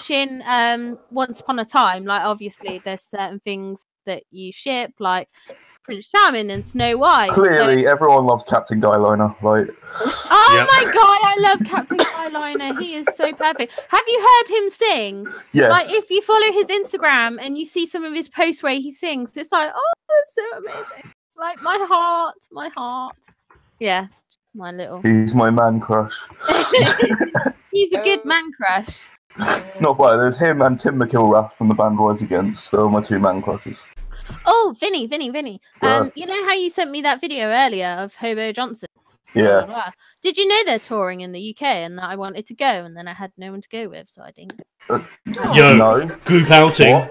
watching Once Upon a Time, like obviously there's certain things that you ship, like Prince Charming and Snow White. Clearly, everyone loves Captain Guyliner. Like, oh my god, I love Captain Guyliner. He is so perfect. Have you heard him sing? yes. Like, if you follow his Instagram and you see some of his posts where he sings, it's like, oh, that's so amazing. Like, my heart. Yeah, my little. He's my man crush. He's a good man crush. Not quite. There's him and Tim McIlrath from the band ROIDZ Against. They're my 2 man crushes. Oh, Vinny. Yeah. You know how you sent me that video earlier of Hobo Johnson? Yeah. Blah, blah, blah. Did you know they're touring in the UK and that I wanted to go and then I had no one to go with, so I didn't. Yo, no. Group outing.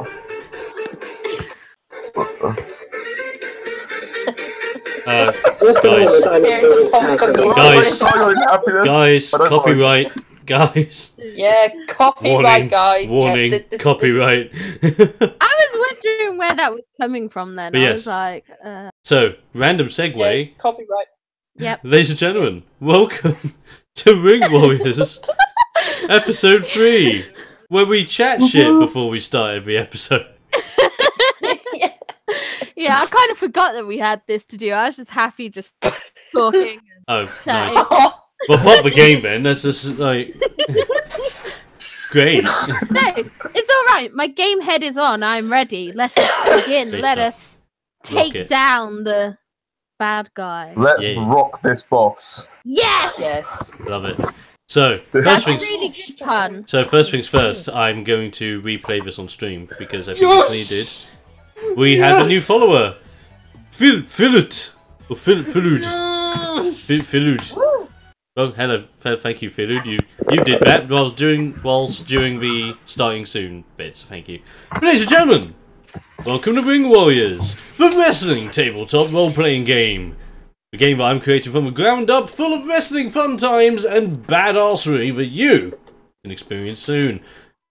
Guys, copyright. Guys. Yeah, copyright, guys. Warning, yeah, copyright. I was wondering where that was coming from then. But I yes. was like, So, random segue. Yes, copyright. Yep. Ladies and gentlemen, welcome to Ring Warriors, episode 3, where we chat shit before we start every episode. Yeah, I kind of forgot that we had this to do. I was just happy just talking and chatting. Nice. Well, fuck the game then. That's just like great. No, it's all right. My game head is on. I'm ready. Let us begin. Let us take down the bad guy. Let's rock this boss. Yes. Yes. Love it. So That's a really good pun. So first things first, I'm going to replay this on stream because I think it's needed. We have a new follower, Philud. Oh, hello. Thank you, Philud. You did that whilst during the starting soon bits. Thank you. Ladies and gentlemen, welcome to Ring Warriors, the wrestling tabletop role-playing game. A game that I'm creating from the ground up, full of wrestling fun times and badassery that you can experience soon.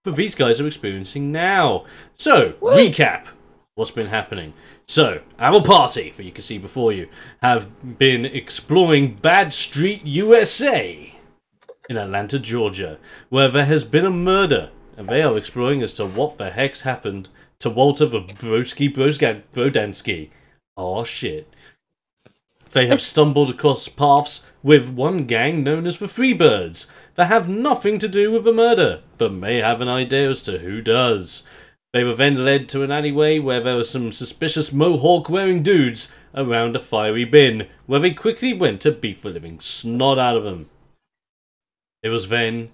But these guys are experiencing now. So, recap what's been happening. So, our party, that you can see before you, have been exploring Badstreet, USA, in Atlanta, Georgia, where there has been a murder, and they are exploring as to what the heck's happened to Walter the Brodansky. Oh shit. They have stumbled across paths with one gang known as the Freebirds that have nothing to do with the murder, but may have an idea as to who does. They were then led to an alleyway where there were some suspicious mohawk-wearing dudes around a fiery bin, where they quickly went to beat the living snot out of them. It was then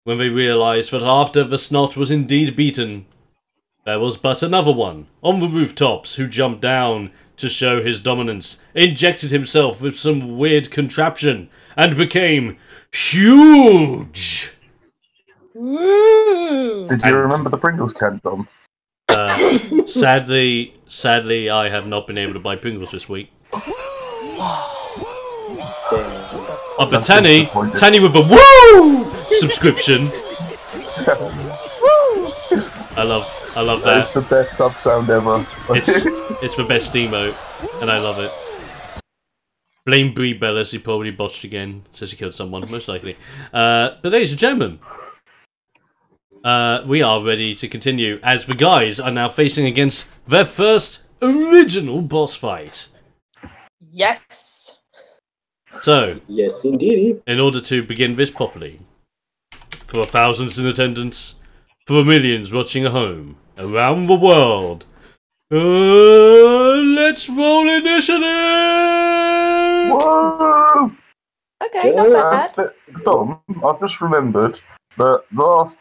when they realised that after the snot was indeed beaten, there was but another one on the rooftops who jumped down to show his dominance, injected himself with some weird contraption, and became huge! Did you remember the Pringles can, Dom? Sadly, I have not been able to buy Pringles this week. Oh, but Tanny with a woo subscription. I love that. It's the best sub sound ever. It's the best emote, and I love it. Blame Brie Bellis, he probably botched again. Says he killed someone, most likely. But ladies and gentlemen, we are ready to continue, as the guys are now facing against their first original boss fight. Yes. So, yes, indeed. In order to begin this properly, for the thousands in attendance, for the millions watching at home, around the world, let's roll initiative! Whoa! Okay, not bad. Dom, I've just remembered that last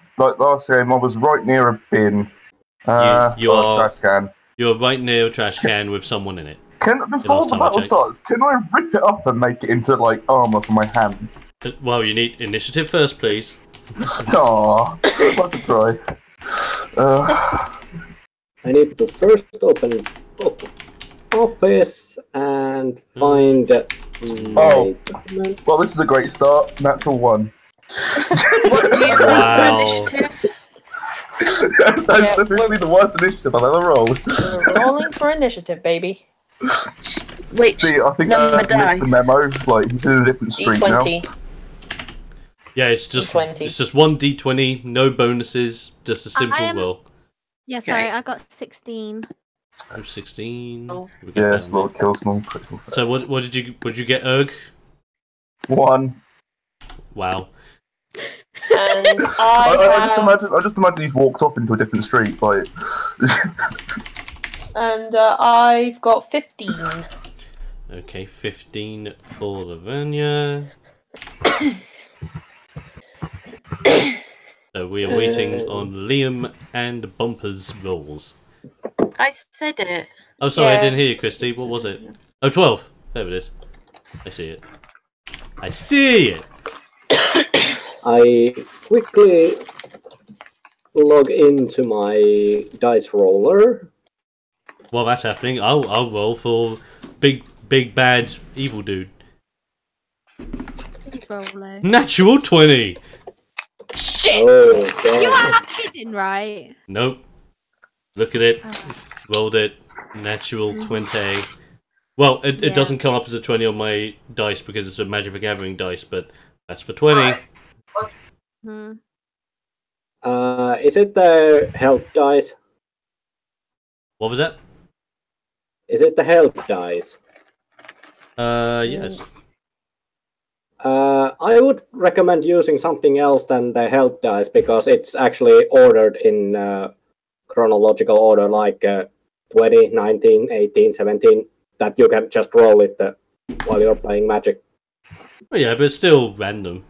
game I was right near a bin. You are trash can. You're right near a trash can with someone in it. Before the battle starts, can I rip it up and make it into like armor for my hands? Well, you need initiative first, please. Aww, let's try. I need to first open office and find my document. Well, this is a great start. Natural 1. What do you roll for initiative? That's definitely the worst initiative I've ever rolled. We're rolling for initiative, baby. Wait, see, I think I missed the memo. Like, he's in a different street now. Yeah, it's just 20. it's just 1d20, no bonuses, just a simple roll. Yeah, sorry, I got 16. I'm 16. Oh. We get Yeah, that it's on there. Lord kill small critical. So what did you get, Erg? 1. Wow. And I just imagine he's walked off into a different street, like. And I've got 15. Okay, 15 for Lavernia. So we are waiting on Liam and Bumper's rolls. I said it. Oh, sorry, I Yeah. didn't hear you, Christy. What was it? Oh, 12. There it is. I see it. I see it! I quickly log into my dice roller. While that's happening, I'll roll for big bad evil dude. He's rolling. Natural 20! Shit! Oh, You God. are kidding, right? Nope. Look at it. Oh. Rolled it. Natural 20. Well, it Yeah. doesn't come up as a 20 on my dice because it's a Magic the Gathering dice, but that's for 20. Hmm. Is it the health dice? What was that? Is it the health dice? Yes. I would recommend using something else than the health dice because it's actually ordered in chronological order, like 20, 19, 18, 17, that you can just roll it while you're playing Magic. Well, yeah, but it's still random.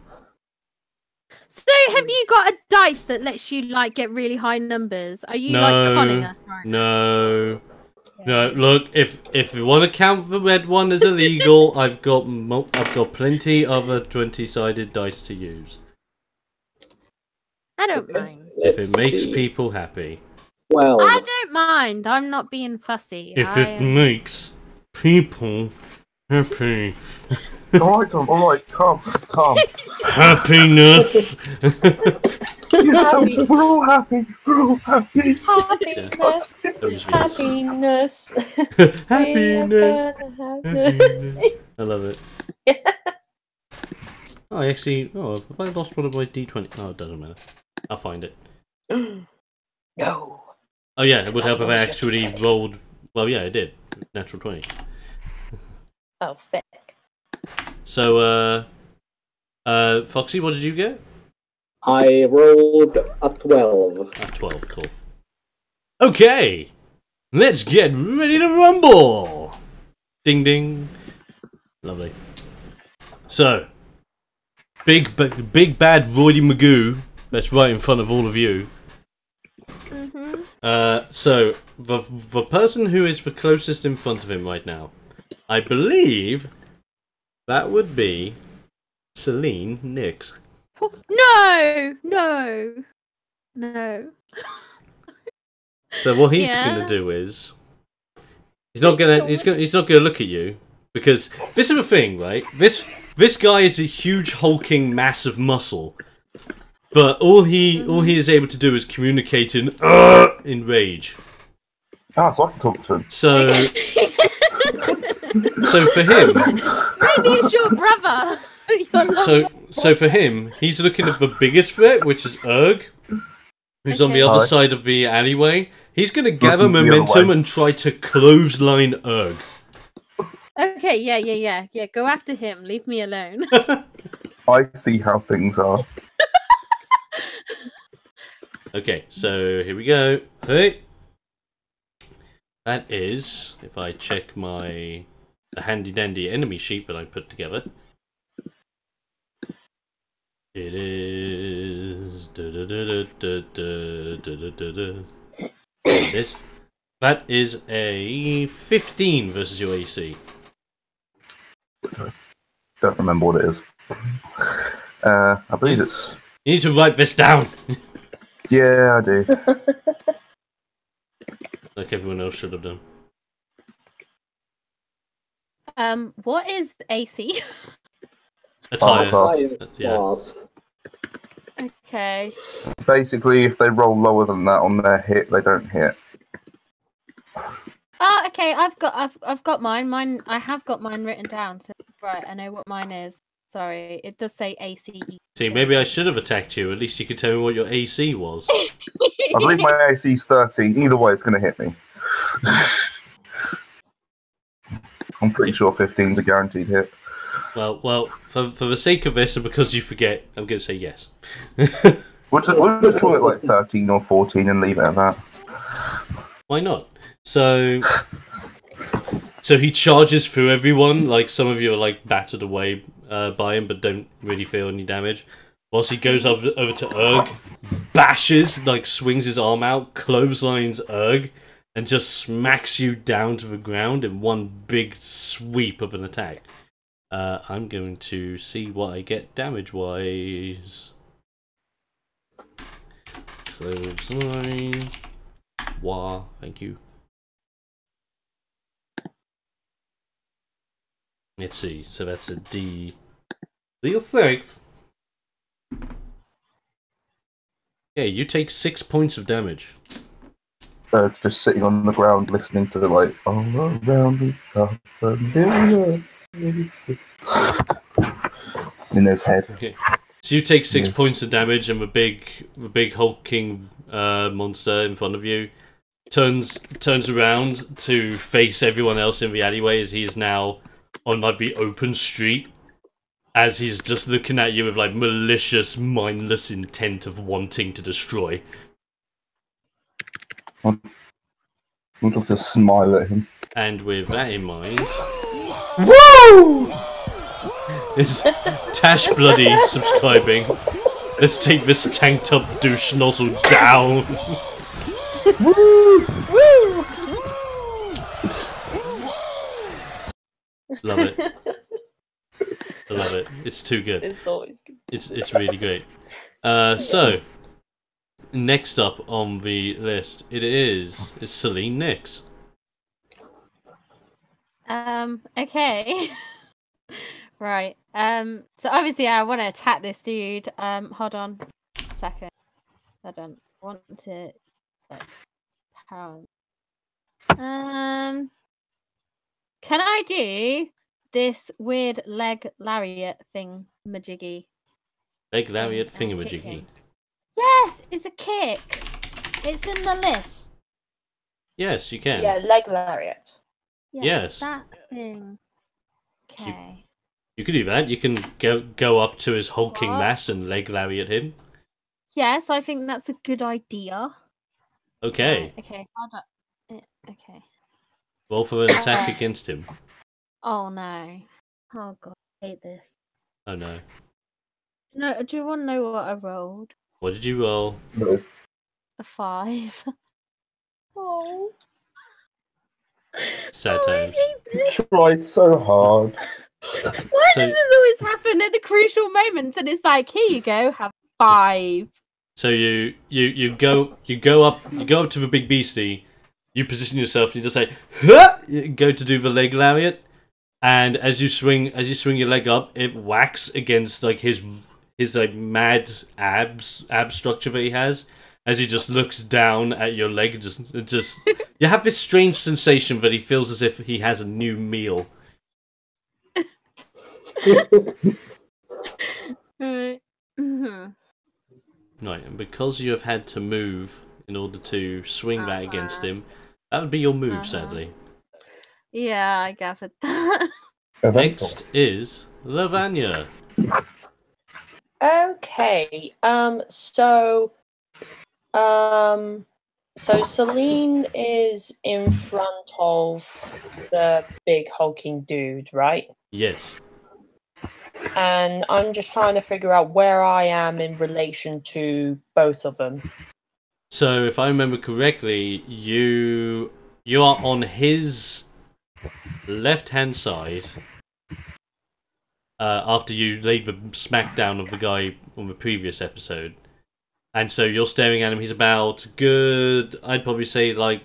So, have you got a dice that lets you like get really high numbers? Are you like conning us right now? No, look, if you want to count the red one as illegal, I've got plenty other 20-sided dice to use. I don't mind. If it makes see. people happy. Well, I don't mind. I'm not being fussy. If it makes people happy. Alright, Tom, alright, calm. Happiness! Yes, Tom, we're all happy. Happiness. Happiness. Happiness! Happiness. I love it. Oh, I actually... Oh, have I lost one of my D20? Oh, it doesn't matter. I'll find it. No. Oh yeah, it would help if I actually rolled... Well, yeah, I did. Natural 20. Oh, feck. So, Foxy, what did you get? I rolled a 12. 12, cool. Okay! Let's get ready to rumble! Ding ding. Lovely. So, big bad Roidy Magoo, that's right in front of all of you. So, the person who is the closest in front of him right now, I believe that would be Celine Nix. No. So what he's Yeah. gonna do is he's not gonna look at you because this is the thing, right? This guy is a huge hulking mass of muscle, but all he is able to do is communicate in rage. Ah, so I can talk to him. So for him, Maybe it's your brother. so for him, he's looking at the biggest threat, which is Erg, who's on the Okay. other side of the alleyway. He's gonna gather Looking the other momentum way. and try to clothesline Erg. Okay, yeah. Go after him. Leave me alone. I see how things are. Okay, so here we go. Hey, that is if I check the handy dandy enemy sheet that I put together. It is. There it is. That is a 15 versus your AC. Don't remember what it is. I believe it's. You need to write this down, Yeah, I do. like everyone else should have done. What is AC? Attire. class. Yeah. Class. Okay. Basically, if they roll lower than that on their hit, they don't hit. Oh, okay. I've got mine. I have got mine written down. So right, I know what mine is. Sorry, it does say ACE. See, maybe I should have attacked you. At least you could tell me what your AC was. I believe my AC is 30. Either way, it's going to hit me. I'm pretty sure 15's a guaranteed hit. Well, for the sake of this and because you forget, I'm going to say yes. We'll just call it like 13 or 14 and leave it at that. Why not? So he charges through everyone. Like, some of you are like battered away by him, but don't really feel any damage. Whilst he goes over to Urg, bashes, like swings his arm out, clotheslines Urg, and just smacks you down to the ground in one big sweep of an attack. I'm going to see what I get damage-wise. Clothesline. Wah, thank you. Let's see, so that's a D. Deal 6. Yeah, you take 6 points of damage. Just sitting on the ground listening to like all around me in his head. Okay. So you take 6 Yes. points of damage, and the big hulking monster in front of you turns around to face everyone else in the alleyway as he's now on like the open street, as he's just looking at you with like malicious, mindless intent of wanting to destroy. I'm just smile at him. And with that in mind, Woo! is Tash Bloody subscribing? Let's take this tanked up douche nozzle down. Woo! Woo! Love it. I love it. It's too good. It's always good. It's really great. So next up on the list, it's Celine next. Okay. Right. So obviously I want to attack this dude. Hold on a second. Hold on. I want to pound. Can I do this weird leg lariat thing majiggy? Leg lariat Kick thingamajiggy. him. Yes, it's a kick. It's in the list. Yes, you can. Yeah, leg lariat. Yes. That thing. Okay. You can do that. You can go up to his hulking What? mass and leg lariat him. Yes, I think that's a good idea. Okay. Right, okay, hold on. Okay. Roll for an attack against him. Oh no. Oh god, I hate this. Oh no. No, do you want to know what I rolled? What did you roll? A 5. Oh. Sad Oh, I times. hate this. Tried so hard. Why So- does this always happen at the crucial moments? And it's like, here you go, have 5. So you go up to the big beastie, you position yourself, and you just say, huh! You go to do the leg lariat, and as you swing your leg up, it whacks against like his like mad ab structure that he has. As he just looks down at your leg, just you have this strange sensation that he feels as if he has a new meal. Right. Mhm. Right, and because you have had to move in order to swing that against him, that would be your move, sadly. Yeah, I gathered that. Next is Lavanya. Okay. So Celine is in front of the big hulking dude, right? Yes. And I'm just trying to figure out where I am in relation to both of them. So, if I remember correctly, you are on his left-hand side after you laid the smackdown of the guy on the previous episode. And so you're staring at him. He's about good, I'd probably say like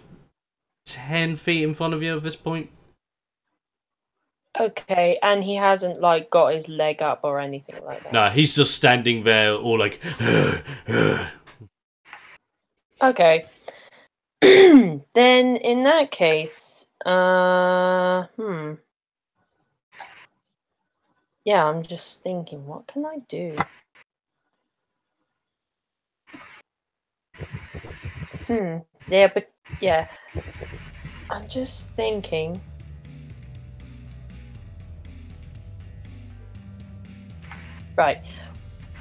10 feet in front of you at this point. Okay, and he hasn't like got his leg up or anything like that. No, he's just standing there all like... Okay. Then in that case, Yeah, I'm just thinking, what can I do? Yeah, but yeah, I'm just thinking. Right.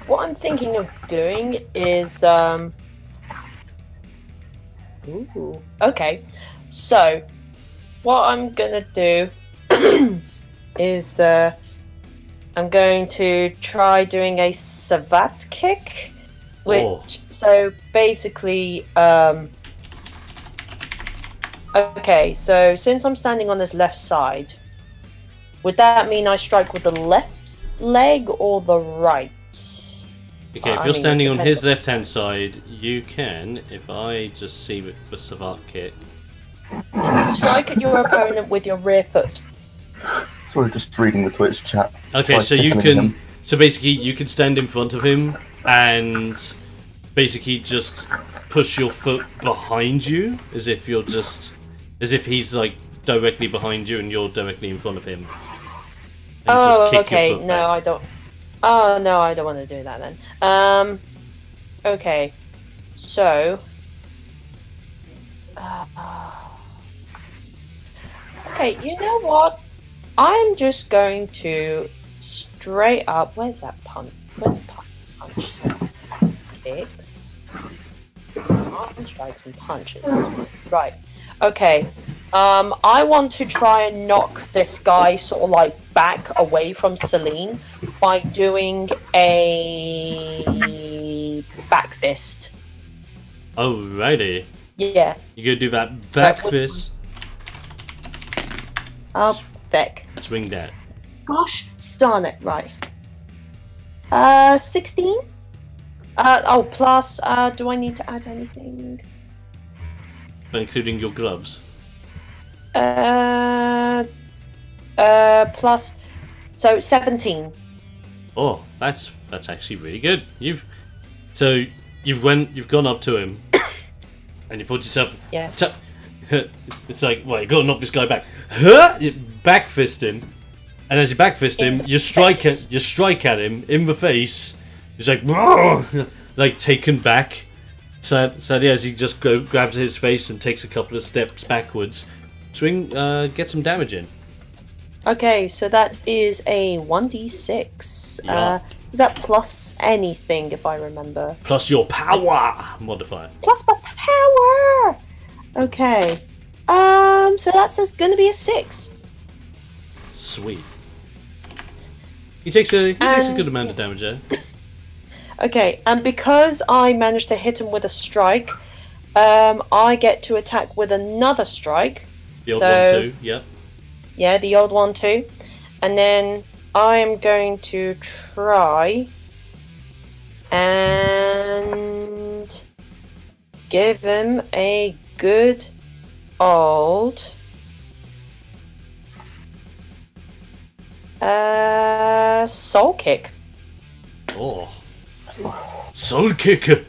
What I'm thinking of doing is Ooh. Okay. So what I'm gonna do is I'm going to try doing a savate kick, which so basically okay, so since I'm standing on this left side, would that mean I strike with the left leg or the right? Okay, if you're standing on his left-hand side, you can, if I just see the savate kick. Strike at your opponent with your rear foot. Sorry, just reading the Twitch chat. Okay, so you can, so basically you can stand in front of him and basically just push your foot behind you, as if you're just, as if he's like directly behind you and you're directly in front of him. And Oh, just kick okay. your foot No, back. I don't. Oh no, I don't want to do that then. Okay, so. Okay, you know what? I'm just going to straight up. Where's that punch? Where's the punch? Kicks, arm strikes, and punches. Right. Okay. I want to try and knock this guy sort of like back away from Celine by doing a back fist. Alrighty. Yeah. You gonna do that back fist? Oh, feck. Swing that. Gosh darn it, right. 16? Oh, plus, do I need to add anything? Including your gloves. Plus, so 17. Oh, that's actually really good. You've gone up to him, and you thought to yourself, yeah. It's like, well, you gotta knock this guy back. You back fist him, and as you back fist him, you strike at him in the face. He's like, like taken back. So yeah, as he just grabs his face and takes a couple of steps backwards, swing, get some damage in. Okay, so that is a 1d6. Yeah. Is that plus anything, if I remember? Plus your power modifier. Plus my power! Okay. So that's going to be a 6. Sweet. He takes a good amount of damage there. Okay, and because I managed to hit him with a strike, I get to attack with another strike. The old one too, yep. Yeah, the old one too. And then I am going to try and give him a good old soul kick. Oh. Soul kicker.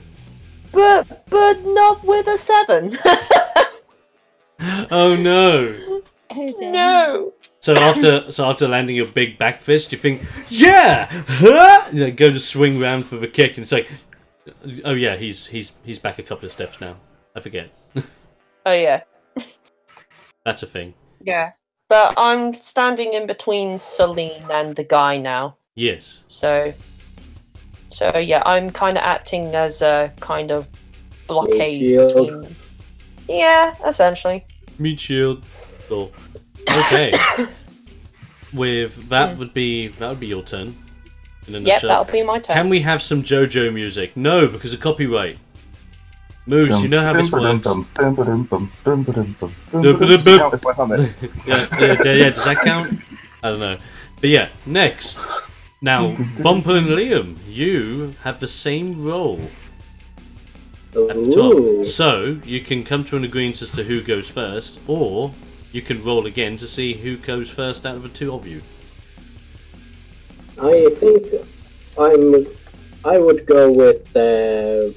But not with a 7. Oh no. Oh dear. No. So after landing your big back fist, you think, yeah, huh? You go to swing round for the kick, and it's like, oh yeah, he's back a couple of steps now. I forget. Oh yeah. That's a thing. Yeah. But I'm standing in between Celine and the guy now. Yes. So yeah, I'm kind of acting as a kind of blockade between. Yeah, essentially. Meat shield. Oh. Okay. With that would be your turn. In a Yep, nutshell. that'll be my turn. Can we have some JoJo music? No, because of copyright. Moose, you know how this works. Yeah, does that count? I don't know. But yeah, next. Now, Bumper and Liam, you have the same role at the top. So, you can come to an agreement as to who goes first, or you can roll again to see who goes first out of the two of you. I think I would go with the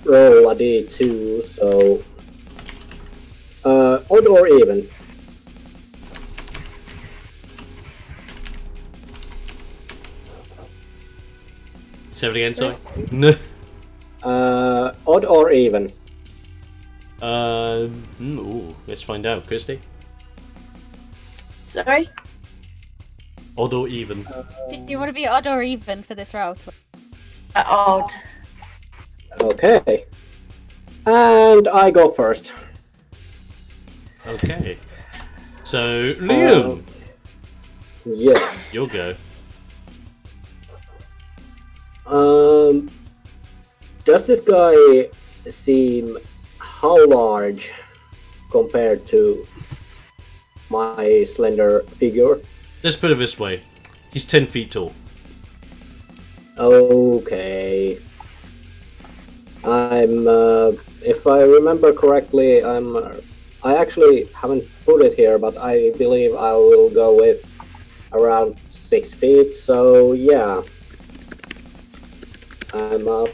roll a d2, so odd or even. Say it again, sorry. No. Odd or even? Ooh, let's find out, Christy. Sorry? Odd or even? Do you want to be odd or even for this roll? Odd. Okay. And I go first. Okay. So, Liam! Yes. You'll go. Does this guy seem how large compared to my slender figure? Let's put it this way. He's 10 feet tall. Okay. If I remember correctly, I actually haven't put it here, but I believe I will go with around 6 feet, so yeah. I'm a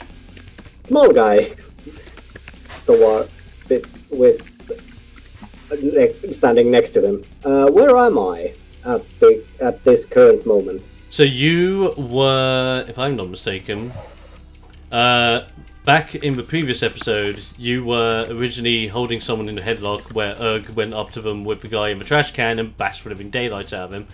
small guy standing next to him. Where am I at this current moment? So you were, if I'm not mistaken, back in the previous episode, you were originally holding someone in a headlock where Erg went up to them with the guy in the trash can and bashed the living daylights out of him.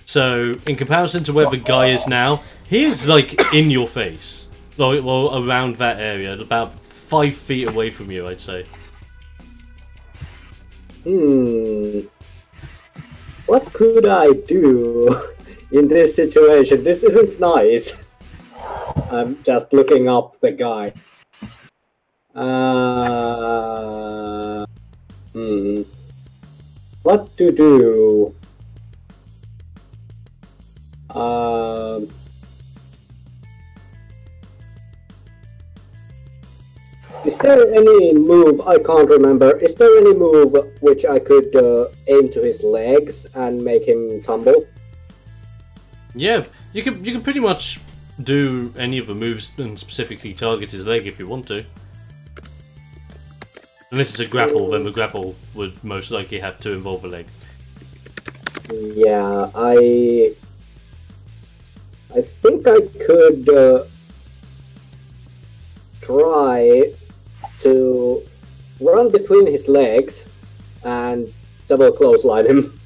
So, in comparison to where the guy is now, he is like in your face. Well, around that area, about 5 feet away from you, I'd say. What could I do in this situation? This isn't nice. I'm just looking up the guy. What to do? Is there any move, I can't remember, is there any move which I could aim to his legs and make him tumble? Yeah, you can pretty much do any of the moves and specifically target his leg if you want to. Unless it's a grapple, then the grapple would most likely have to involve a leg. Yeah, I think I could try to run between his legs and double clothesline him.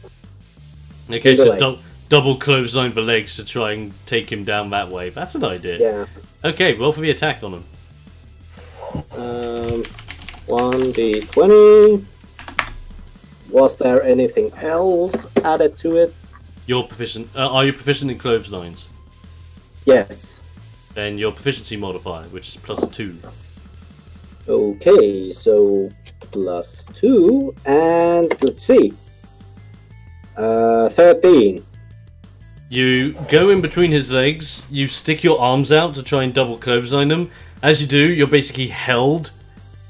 Okay, so double clothesline the legs to try and take him down that way. That's an idea. Yeah. Okay, roll for the attack on him. 1d20. Was there anything else added to it? You're proficient. Are you proficient in clotheslines? Yes. Then your proficiency modifier, which is +2. Okay, so +2, and let's see. 13. You go in between his legs, you stick your arms out to try and double clothesline him. As you do, you're basically held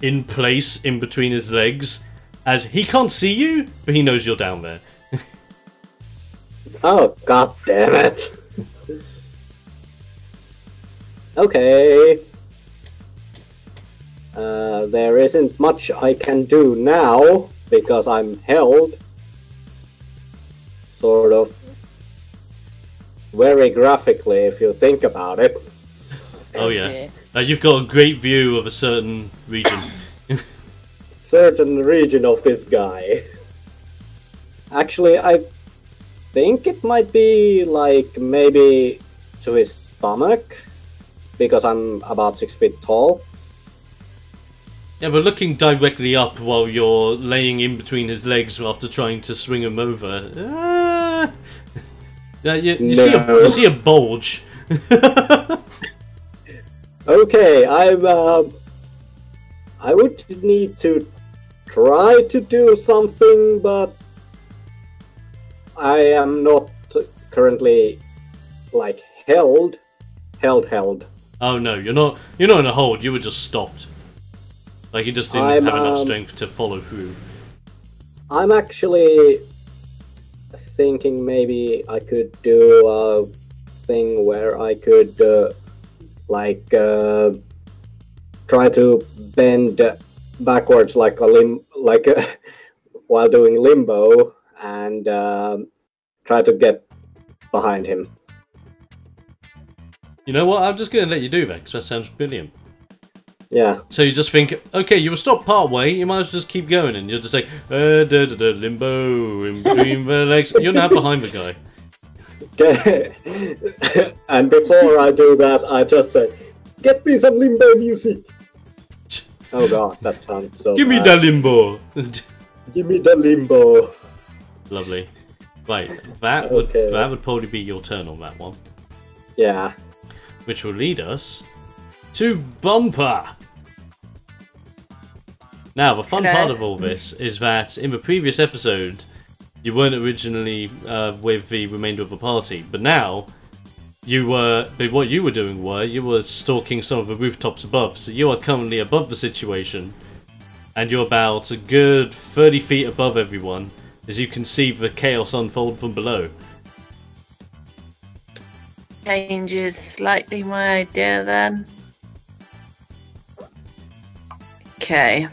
in place in between his legs, as he can't see you, but he knows you're down there. Oh, god damn it. Okay. There isn't much I can do now, because I'm held. Sort of. Very graphically, if you think about it. Oh yeah. You've got a great view of a certain region. Certain region of this guy. Actually, I think it might be like maybe to his stomach, because I'm about 6 feet tall. Yeah, but looking directly up while you're laying in between his legs after trying to swing him over. You see a bulge. Okay, I would need to try to do something, but I am not currently like held. Oh no, you're not in a hold. You were just stopped. Like you just didn't have enough strength to follow through. I'm actually thinking maybe I could do a thing where I could try to bend backwards like while doing limbo and try to get behind him. You know what? I'm just going to let you do that because that sounds brilliant. Yeah. So you just think, okay, you will stop part way, you might as well just keep going, and you'll just say, limbo in between the legs. You're now behind the guy. Okay. And before I do that, I just say, get me some limbo music. Oh god, that sounds so Give me bad. the limbo. Give me the limbo. Lovely. Right, that would probably be your turn on that one. Yeah. Which will lead us to Bumper. Now, the fun part of all this is that in the previous episode, you weren't originally with the remainder of the party, but now you were. What you were doing you were stalking some of the rooftops above. So you are currently above the situation, and you're about a good 30 feet above everyone, as you can see the chaos unfold from below. Changes slightly my idea then. Okay.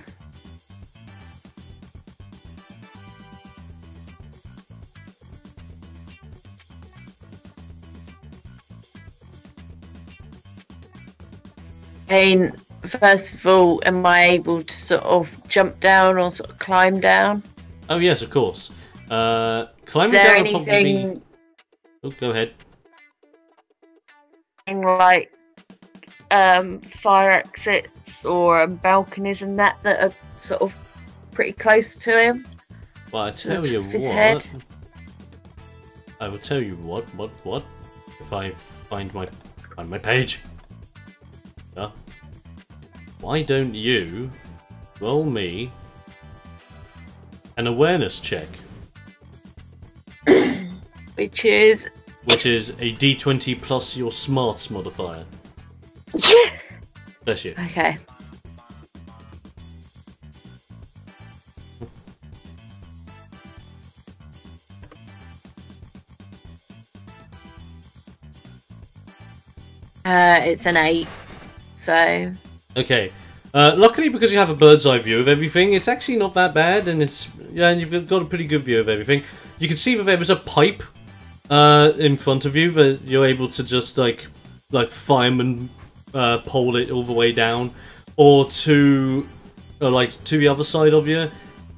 And first of all, am I able to sort of jump down or sort of climb down? Oh yes, of course. Climbing Is there down will probably anything be... Oh, go ahead. like fire exits or balconies and that are sort of pretty close to him? Well, I tell the you top of his what. head? I will tell you what. If I find my page. Yeah. Why don't you roll me an awareness check? Which is a D20 plus your smarts modifier. Bless you. okay. It's an 8, so... Okay. Luckily, because you have a bird's eye view of everything, it's actually not that bad, and and you've got a pretty good view of everything. You can see that there was a pipe in front of you that you're able to just like fireman pole it all the way down, or to the other side of you.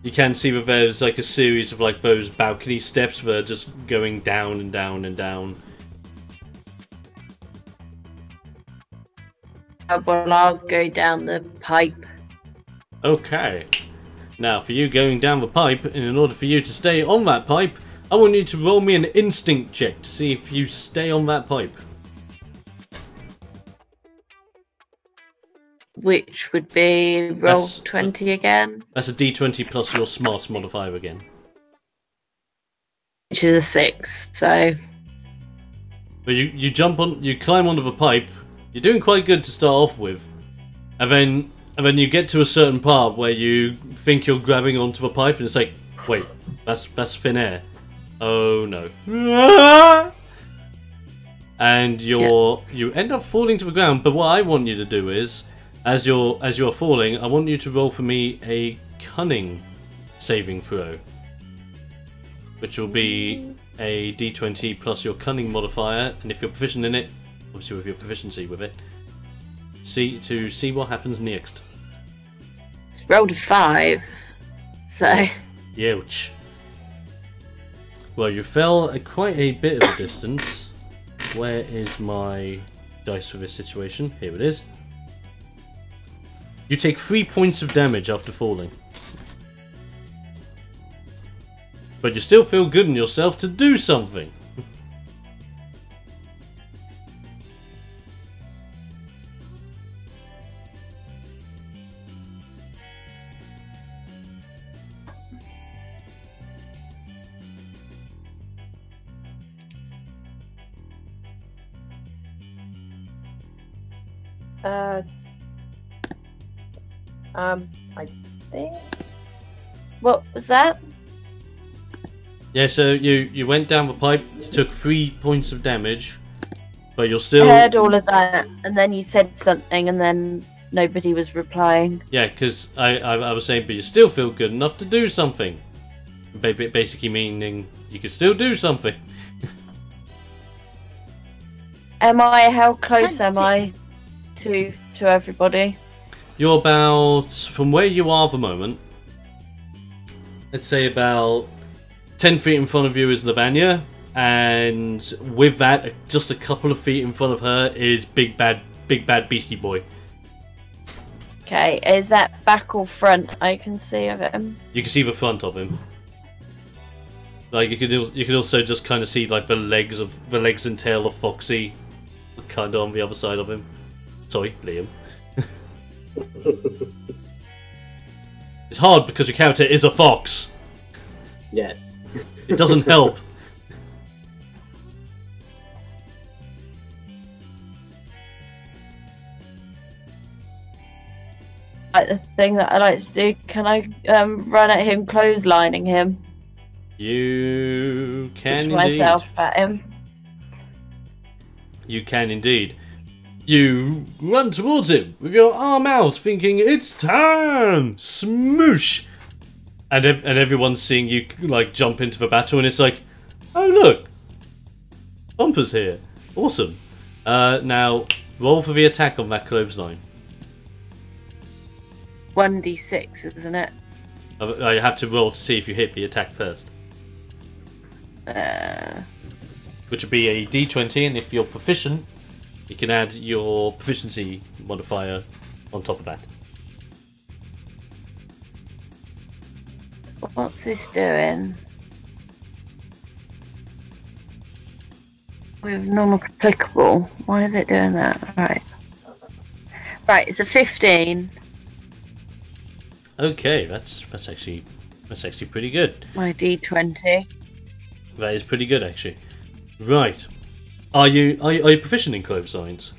You can see that there's like a series of like those balcony steps that are just going down and down and down. Well, I'll go down the pipe. Okay. Now, for you going down the pipe, and in order for you to stay on that pipe, I want you to roll me an instinct check to see if you stay on that pipe. Which would be roll 20 again. That's a D20 plus your smarts modifier again. Which is a 6, so... But you climb onto the pipe. You're doing quite good to start off with, and then you get to a certain part where you think you're grabbing onto the pipe, and it's like, wait, that's thin air. Oh no! And you end up falling to the ground. But what I want you to do is, as you're falling, I want you to roll for me a cunning saving throw, which will be a D20 plus your cunning modifier, and if you're proficient in it. Obviously with your proficiency with it. See what happens next. It's rolled a 5. So... Ouch. Well, you fell quite a bit of a distance. Where is my dice for this situation? Here it is. You take 3 points of damage after falling. But you still feel good in yourself to do something. I think. What was that? Yeah, so you went down the pipe, you took 3 points of damage, but you're still... I heard all of that, and then you said something, and then nobody was replying. Yeah, because I was saying, but you still feel good enough to do something. Basically meaning you can still do something. How close am 20. I to everybody? You're about, from where you are at the moment, let's say about 10 feet in front of you is Lavanya, and with that, just a couple of feet in front of her is Big Bad Beastie Boy. Okay, is that back or front I can see of him? You can see the front of him. Like you could also just kind of see like the legs and tail of Foxy, kind of on the other side of him. Sorry, Liam. It's hard because your character is a fox. Yes. It doesn't help. Like the thing that I like to do, can I run at him, clotheslining him? You can Push indeed. myself at him. You can indeed. You run towards him with your arm out, thinking, "It's time!" Smoosh! And everyone's seeing you like jump into the battle, and it's like, "Oh look, Bumper's here! Awesome!" Now roll for the attack on that clothesline. 1d6, isn't it? I have to roll to see if you hit the attack first, which would be a d20, and if you're proficient, you can add your proficiency modifier on top of that. What's this doing? With non-applicable. Why is it doing that? Right. Right, it's a 15. Okay, that's actually pretty good. My d20. That is pretty good, actually. Right. Are you proficient in clotheslines?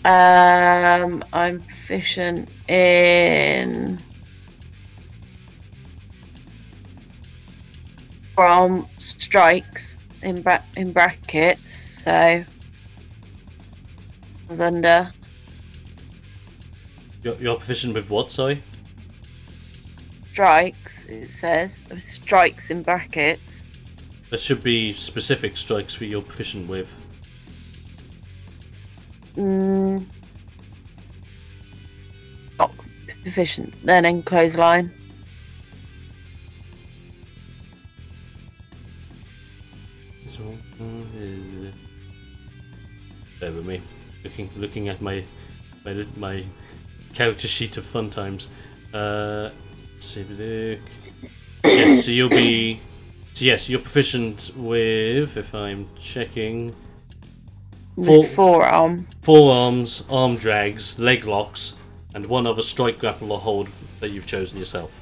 I'm proficient in from strikes in brackets, so I was under. You're proficient with what, sorry? Strikes, it says. Strikes in brackets. There should be specific strikes that you're proficient with. Not proficient. Then in clothesline. Bear with me. Looking at my character sheet of fun times. Let's see if it. Yes, so you'll be. So yes, you're proficient with. If I'm checking. Forearms, arm drags, leg locks, and one other strike, grapple, or hold that you've chosen yourself.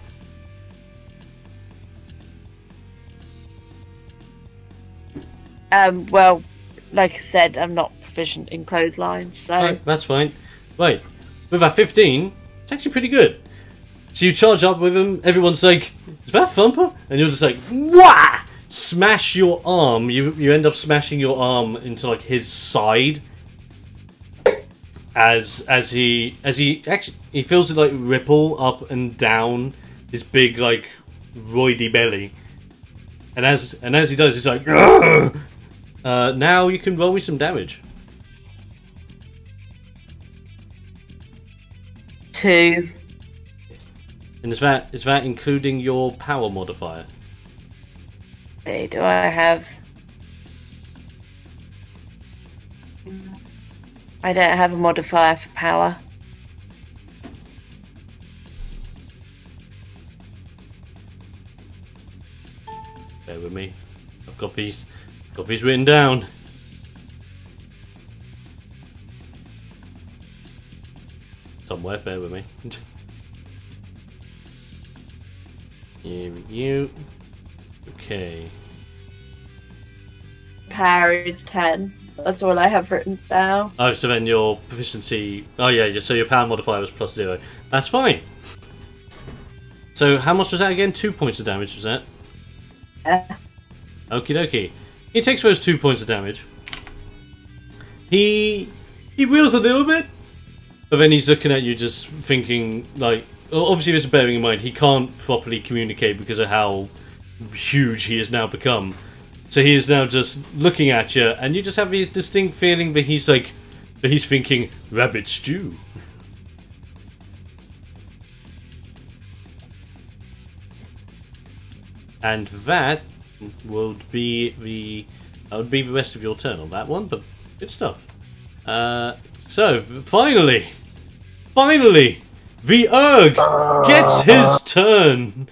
Well, like I said, I'm not proficient in clotheslines, so Right, that's fine. Right, with that 15, it's actually pretty good. So you charge up with him, everyone's like, "Is that Thumper?" And you're just like, "Wah!" Smash your arm. You end up smashing your arm into like his side. As he feels it like ripple up and down his big like roidy belly. And as he does, he's like, "Ugh!" Now you can roll me some damage. 2. And is that including your power modifier? Okay, do I have? I don't have a modifier for power. Bear with me. I've got these written down. Somewhere, bear with me. You. Okay. Power is 10. That's all I have written down. Oh, so then your proficiency. Oh yeah, so your power modifier was +0. That's fine. So how much was that again? 2 points of damage was that? Yeah. Okie dokie. He takes those 2 points of damage. He wheels a little bit, but then he's looking at you, just thinking like. Obviously, this is bearing in mind he can't properly communicate because of how huge he has now become. So he is now just looking at you, and you just have this distinct feeling that he's thinking rabbit stew. And that would be the rest of your turn on that one, but good stuff. So finally, the Erg gets his turn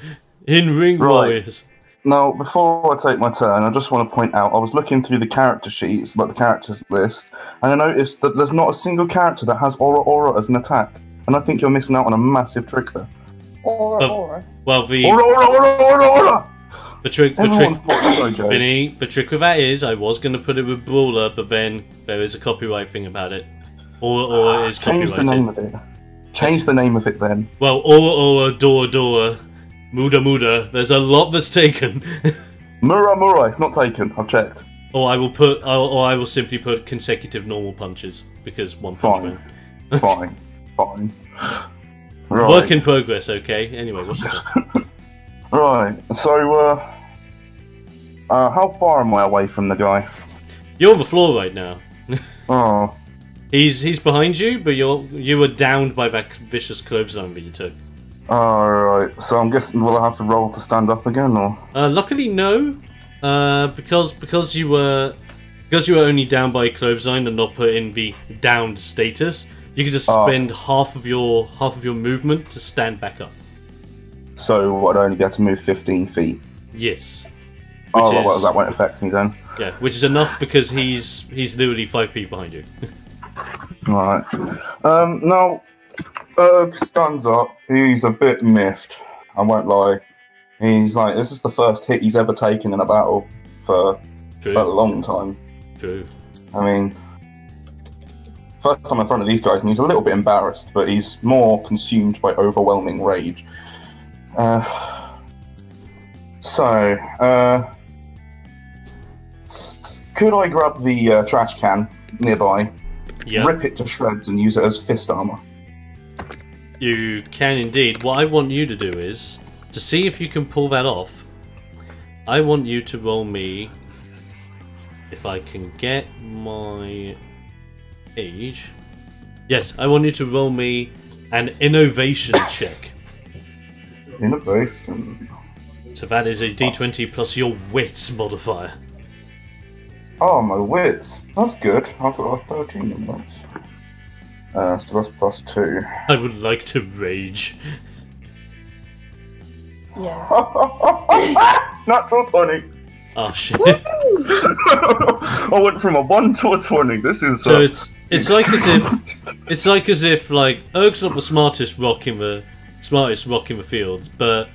in Ring Warriors. Now, before I take my turn, I just want to point out I was looking through the character sheets, like the characters list, and I noticed that there's not a single character that has Aura as an attack, and I think you're missing out on a massive trick there. Aura. Well, the Aura! The trick, Vinny, the trick with that is I was going to put it with Brawler, but then there is a copyright thing about it. Or it is copyrighted. Change the name of it. Change the name of it then. Well, Aura, Dora, Muda. There's a lot that's taken. Mura, it's not taken. I've checked. Or I will simply put consecutive normal punches because one punch man. Fine. Right. Work in progress. Okay. Anyway, what's your Right, so, how far am I away from the guy? You're on the floor right now. Oh. He's behind you, but you were downed by that vicious clothesline that you took. Alright, so I'm guessing will I have to roll to stand up again, or? Luckily no, because you were only down by a clothesline and not put in the downed status, you can just spend half of your movement to stand back up. So I'd only get to move 15 feet. Yes. Well, that won't affect me then. Yeah, which is enough because he's literally 5 feet behind you. Right. Now, stands up. He's a bit miffed. I won't lie. He's like, this is the first hit he's ever taken in a battle for a long time. True. I mean, first time in front of these guys, and he's a little bit embarrassed, but he's more consumed by overwhelming rage. Could I grab the trash can nearby, rip it to shreds, and use it as fist armor? You can indeed. What I want you to do is, to see if you can pull that off, I want you to roll me, if I can get my page. Yes, I want you to roll me an innovation check. Innovation. So that is a d20 plus your wits modifier. Oh, my wits. That's good. I've got a 13 in those. So that's plus 2. I would like to rage. Yes. Natural 20. Oh shit. I went from a 1 to a 20. This is so it's like as if like Erg's not the smartest rock in the field, but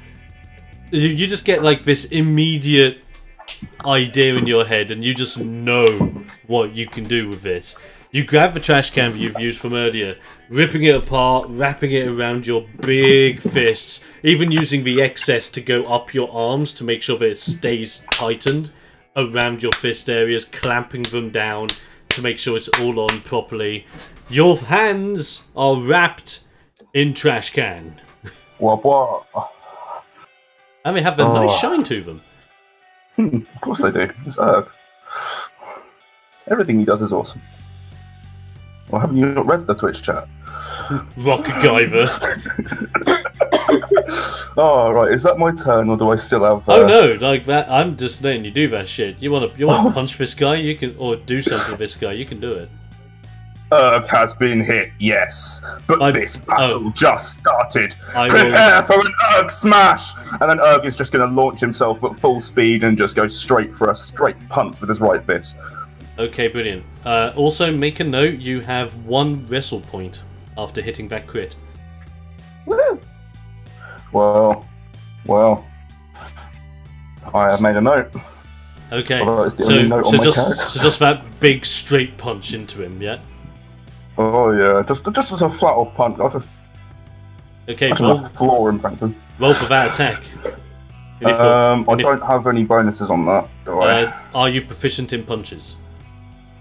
you just get like this immediate idea in your head, and you just know what you can do with this. You grab the trash can that you've used from earlier, ripping it apart, wrapping it around your big fists, even using the excess to go up your arms to make sure that it stays tightened around your fist areas, clamping them down to make sure it's all on properly. Your hands are wrapped in trash can. What? And they have a nice shine to them. Of course they do. It's Erg. Everything he does is awesome. Well, haven't you not read the Twitch chat? Rockgiver. Oh, right. Is that my turn, or do I still have... Oh, no. Like that. I'm just letting you do that shit. You want to punch this guy? You can... Or do something to this guy. You can do it. Erg has been hit, yes. But this battle just started. Prepare for an Erg smash! And then Erg is just going to launch himself at full speed and just go straight for a straight punch with his right fist. Okay, brilliant. Also, make a note, you have 1 wrestle point after hitting that crit. Woo! Well, I have made a note. Okay, so just that big straight punch into him, yeah? Oh yeah, just as a flat off punch. Okay, floor him, frankly. Roll for that attack. I don't have any bonuses on that, do I? Are you proficient in punches?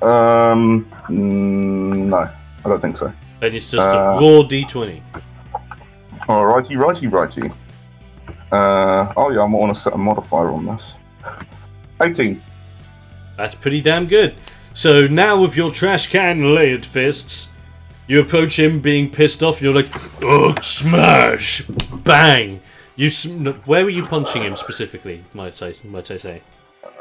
No, I don't think so. Then it's just a raw d20. Oh, righty. Oh yeah, I want to set a modifier on this. 18. That's pretty damn good. So now with your trash can layered fists, you approach him being pissed off, and you're like, ugh, smash! Bang! Where were you punching him specifically, might I say?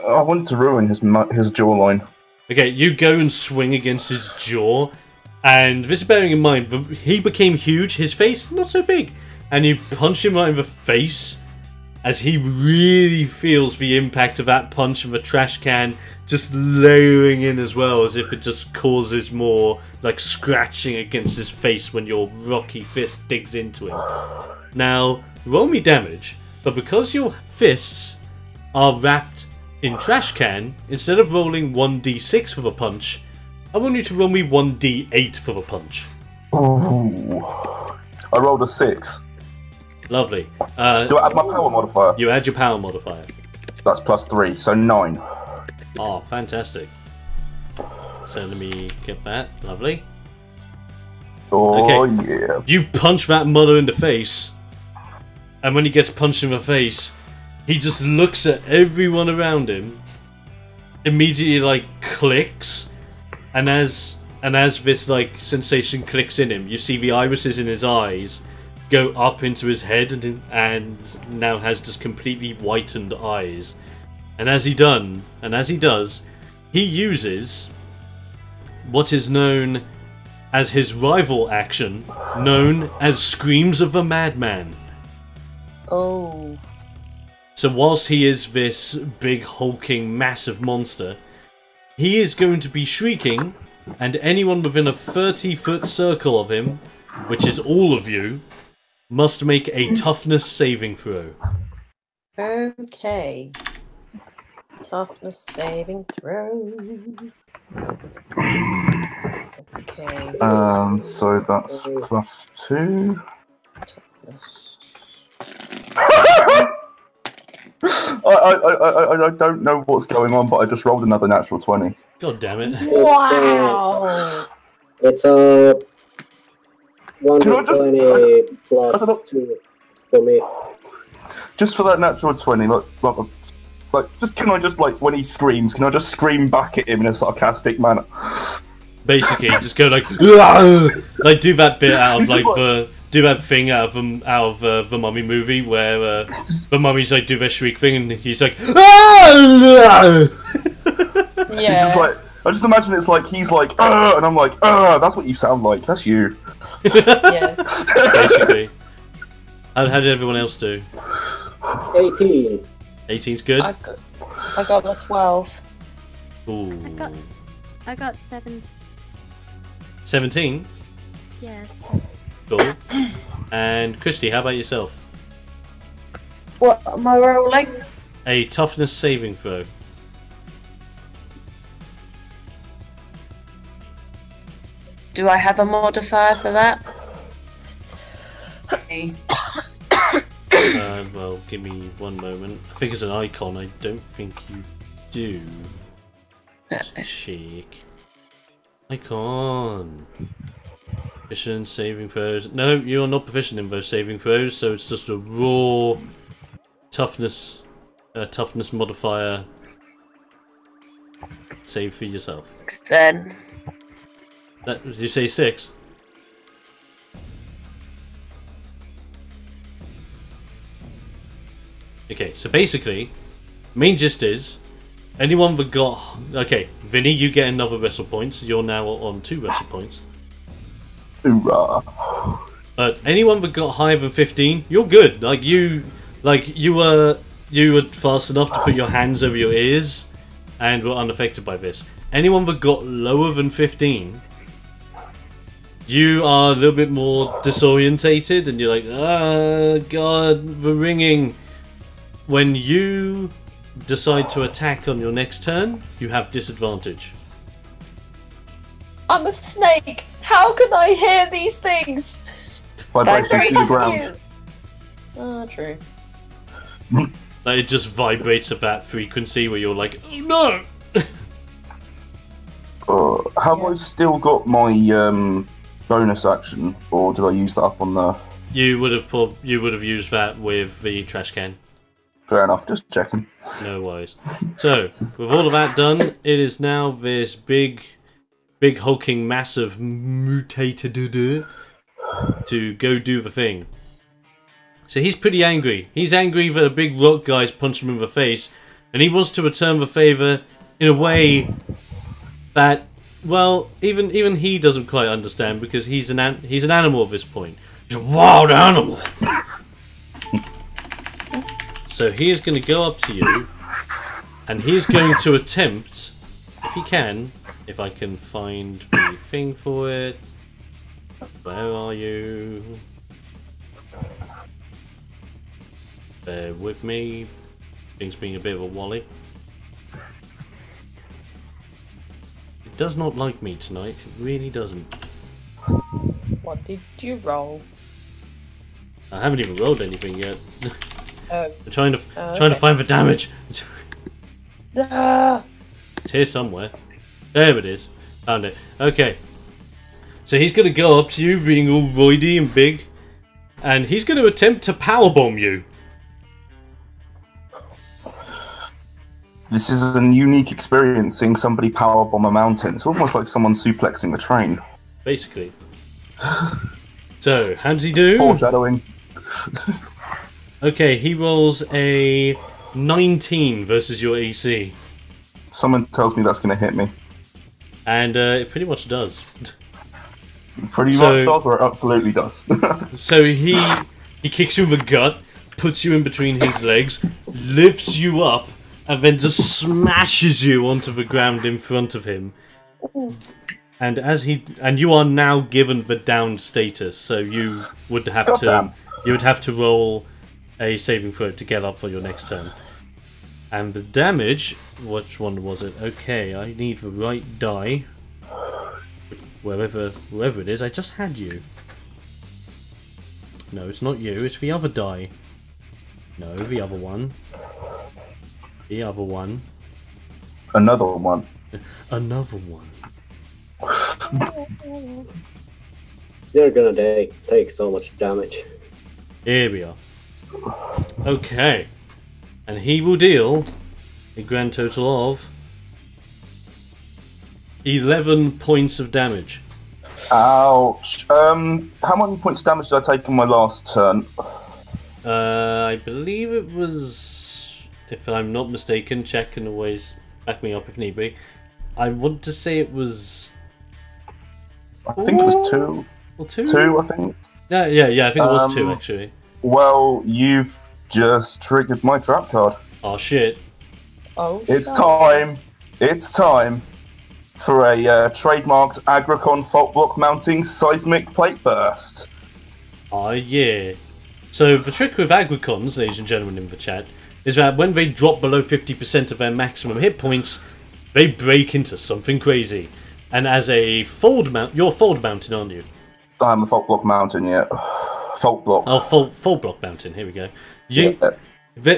I want to ruin his jawline. Okay, you go and swing against his jaw, and this is bearing in mind, he became huge, his face not so big, and you punch him right in the face, as he really feels the impact of that punch of a trash can just layering in as well, as if it just causes more like scratching against his face when your rocky fist digs into him. Now, roll me damage, but because your fists are wrapped in trash can, instead of rolling 1d6 for the punch, I want you to roll me 1d8 for the punch. Ooh. I rolled a 6. Lovely. Do I add my power modifier? You add your power modifier. That's +3, so 9. Oh, fantastic. So let me get that. Lovely. Oh, okay. yeah. You punch that mother in the face, and when he gets punched in the face, he just looks at everyone around him, immediately like clicks, and as this like sensation clicks in him, you see the irises in his eyes go up into his head, and now has just completely whitened eyes. And as he does, he uses what is known as his rival action, known as Screams of a Madman. Oh. So whilst he is this big, hulking, massive monster, he is going to be shrieking, and anyone within a 30-foot circle of him, which is all of you, must make a toughness saving throw. Okay. Toughness saving throw. Okay. So that's +2. Toughness. I don't know what's going on, but I just rolled another natural 20. God damn it. Wow! It's a 120 plus 2 for me. Just for that natural 20, can I just, like, when he screams, can I just scream back at him in a sarcastic manner? Basically, just go like, like do that bit out of like do that thing out of the Mummy movie where the mummies like do their shriek thing and he's like, Yeah. It's just like, I just imagine it's like he's like, and I'm like, that's what you sound like. That's you. Yes. Basically. How did everyone else do? 18. 18's good. I got a 12. Ooh. I got 17. 17? Yes. Cool. And Christy, how about yourself? What am I rolling? A toughness saving throw. Do I have a modifier for that? Okay. Well, give me one moment. I think it's an icon. I don't think you do. Let's check. Icon. Proficient saving throws. No, you're not proficient in those saving throws, so it's just a raw toughness modifier save for yourself. 10. Did you say 6? Okay, so basically, main gist is, anyone that got... Okay, Vinny, you get another wrestle point, so you're now on 2 wrestle points. Hoorah. But anyone that got higher than 15, you're good. You were fast enough to put your hands over your ears, and were unaffected by this. Anyone that got lower than 15, you are a little bit more disorientated, and you're like, ah, God, the ringing. When you decide to attack on your next turn, you have disadvantage. I'm a snake! How can I hear these things? Vibrations through the ground. Oh, true. Like, it just vibrates at that frequency where you're like, oh no! Have I still got my bonus action, or did I use that up on the... You would have used that with the trash can. Fair enough, just checking. No worries. So, with all of that done, it is now this big hulking massive mutated to go do the thing. So he's pretty angry. He's angry that a big rock guy's punched him in the face, and he wants to return the favour in a way that, well, even he doesn't quite understand, because he's an animal at this point. He's a wild animal. So he is going to go up to you, and he's going to attempt, if he can, if I can find the thing for it. Where are you? Bear with me. Things being a bit of a wally. It does not like me tonight. It really doesn't. What did you roll? I haven't even rolled anything yet. Oh. I'm trying to find the damage. It's here somewhere. There it is. Found it. Okay. So he's going to go up to you, being all roidy and big, and he's going to attempt to powerbomb you. This is a unique experience, seeing somebody powerbomb a mountain. It's almost like someone suplexing a train. Basically. So, how does he do? Foreshadowing. Okay, he rolls a 19 versus your AC. Someone tells me that's going to hit me. And it pretty much does. Pretty much does, or it absolutely does. So he kicks you in the gut, puts you in between his legs, lifts you up, and then just smashes you onto the ground in front of him. And you are now given the downed status, so you would have to roll a saving throw to get up for your next turn. And the damage, which one was it? Okay, I need the right die. Whoever it is, I just had you. No, it's not you, it's the other die. No, the other one. The other one. Another one. Another one. You're gonna take so much damage. Here we are. Okay. And he will deal a grand total of 11 points of damage. Ouch. How many points of damage did I take in my last turn? I believe it was, if I'm not mistaken, check and always back me up if need be. I want to say it was... I think it was 2. Well, 2? 2, I think. Yeah, I think it was 2 actually. Well, you've just triggered my trap card. Oh shit. Oh, it's time. It's time for a trademarked Agricon fault block mounting seismic plate burst. Oh yeah. So the trick with Agricons, ladies and gentlemen in the chat, is that when they drop below 50% of their maximum hit points, they break into something crazy. And as a fold mount, you're fold mountain, aren't you? I'm a fault block mountain, yeah. Fault block. Oh, fault block mountain. Here we go.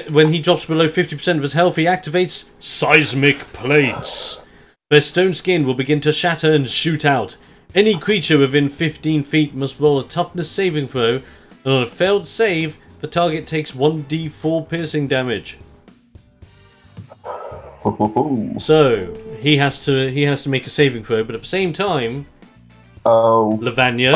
When he drops below 50% of his health, he activates seismic plates. Their stone skin will begin to shatter and shoot out. Any creature within 15 feet must roll a toughness saving throw, and on a failed save, the target takes 1d4 piercing damage. So he has to make a saving throw, but at the same time, Lavanya.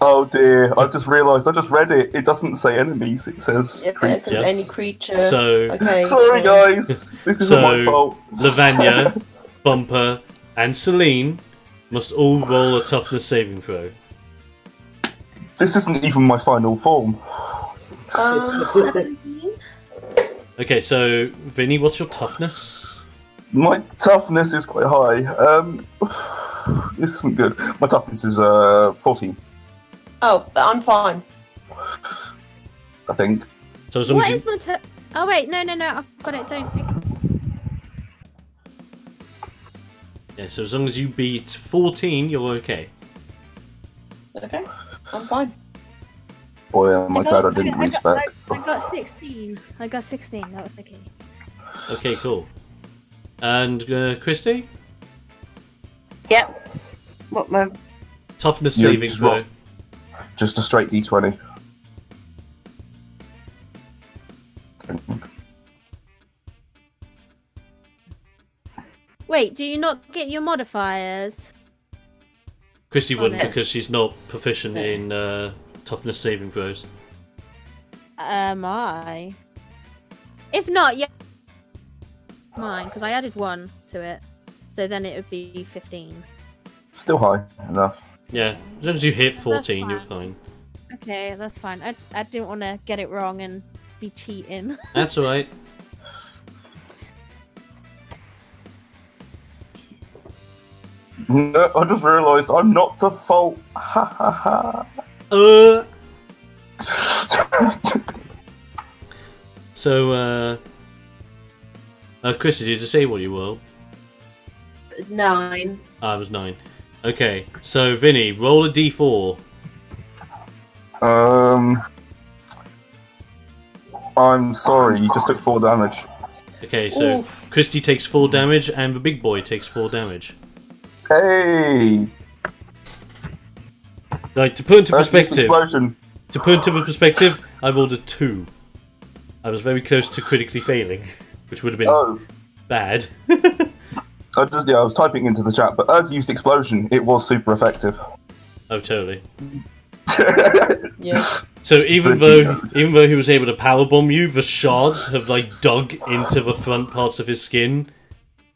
Oh dear! I just realised. I just read it. It doesn't say enemies. It says it says any creature. So okay, sorry guys, this isn't my fault. Lavanya, Bumper, and Celine must all roll a toughness saving throw. This isn't even my final form. 17. Okay, so Vinny, what's your toughness? My toughness is quite high. This isn't good. My toughness is 14. Oh, I'm fine. I think. So as long what as is my Oh wait, no, I've got it. Don't. Yeah, so as long as you beat 14, you're okay. Okay, I'm fine. Boy, am I glad I didn't reach back. I got 16. I got 16. That was okay. Okay, cool. And Christy? Yep. What my Toughness saving throw. Just a straight D20. Wait, do you not get your modifiers? Christy wouldn't it. because she's not proficient in toughness saving throws. Am I? If not, yeah. Mine, because I added 1 to it. So then it would be 15. Still high enough. Yeah, as long as you hit 14, you're fine. Okay, that's fine. I didn't want to get it wrong and be cheating. That's alright. No, I just realised I'm not to fault. Ha ha ha. So, Christy, did you say what you were? It was 9. Ah, it was 9. Okay, so Vinny, roll a d4. I'm sorry, you just took 4 damage. Okay, so Oof. Christy takes 4 damage and the big boy takes 4 damage. Hey! Like, to put into perspective, Explosion. I rolled a 2. I was very close to critically failing, which would have been bad. I was typing into the chat, but Erg used explosion. It was super effective. Oh, totally. Yeah. So even though he was able to powerbomb you, the shards have like dug into the front parts of his skin,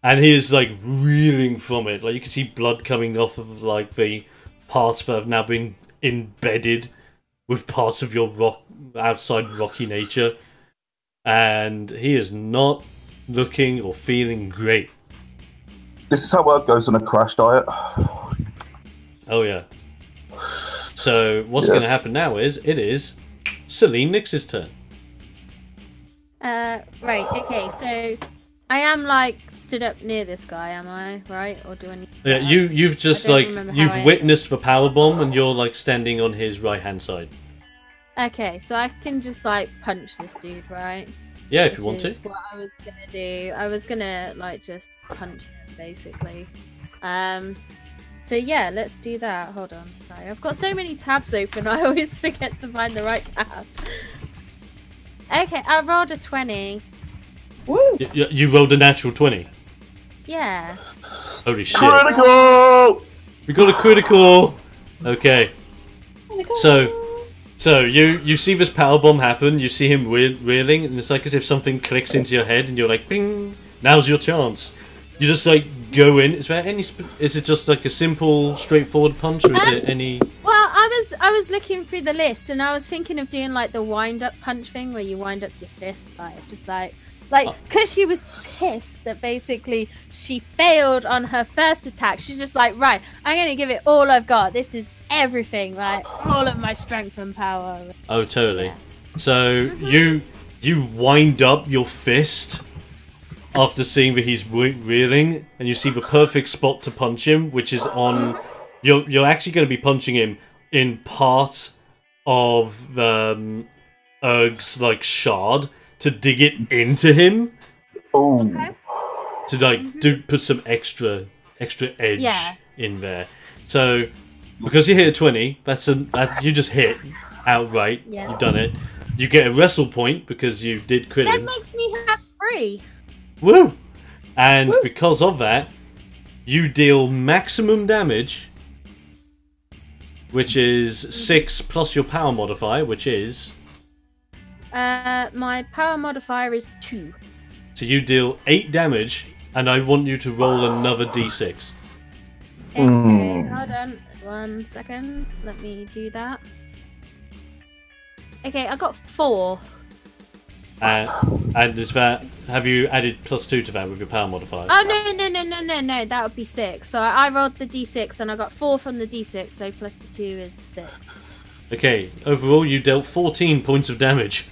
and he is like reeling from it. Like you can see blood coming off of like the parts that have now been embedded with parts of your outside rocky nature, and he is not looking or feeling great. This is how Erg goes on a crash diet. Oh yeah. So what's going to happen now is it is Celine Nix's turn. Right. Okay. So I am like stood up near this guy, am I? Right? Or do I need? Yeah, you've just like you've witnessed the powerbomb, and you're like standing on his right hand side. Okay, so I can just like punch this dude, right? Yeah, if you want to. What I was gonna do, I was gonna like just punch him basically. So yeah, let's do that. Hold on, sorry, I've got so many tabs open. I always forget to find the right tab. Okay, I rolled a 20. Woo! You rolled a natural 20. Yeah. Holy shit! Critical! We got a critical. Okay. So you see this powerbomb happen. You see him reeling, and it's like as if something clicks into your head, and you're like, "Bing! Now's your chance." You just like go in. Is there any? Is it just like a simple, straightforward punch, or is it any? Well, I was looking through the list, and I was thinking of doing like the wind-up punch thing, where you wind up your fist, like just like because she was pissed that basically she failed on her first attack. She's just like, right, I'm gonna give it all I've got. This is everything, like all of my strength and power. Oh, totally. So you wind up your fist after seeing that he's reeling, and you see the perfect spot to punch him, which is on. You're actually going to be punching him in part of Erg's like shard to dig it into him. Oh. Okay. To like put some extra edge in there. So because you hit a 20, that's you just hit outright. Yeah. You've done it. You get a wrestle point because you did crit him. That makes me have 3. Woo! And because of that, you deal maximum damage, which is 6 plus your power modifier, which is... my power modifier is 2. So you deal 8 damage, and I want you to roll another d6. Okay, hold on 1 second. Let me do that. Okay, I got 4. And is that... Have you added +2 to that with your power modifier? Oh, no. That would be 6. So I rolled the d6, and I got 4 from the d6, so plus the 2 is 6. Okay, overall you dealt 14 points of damage.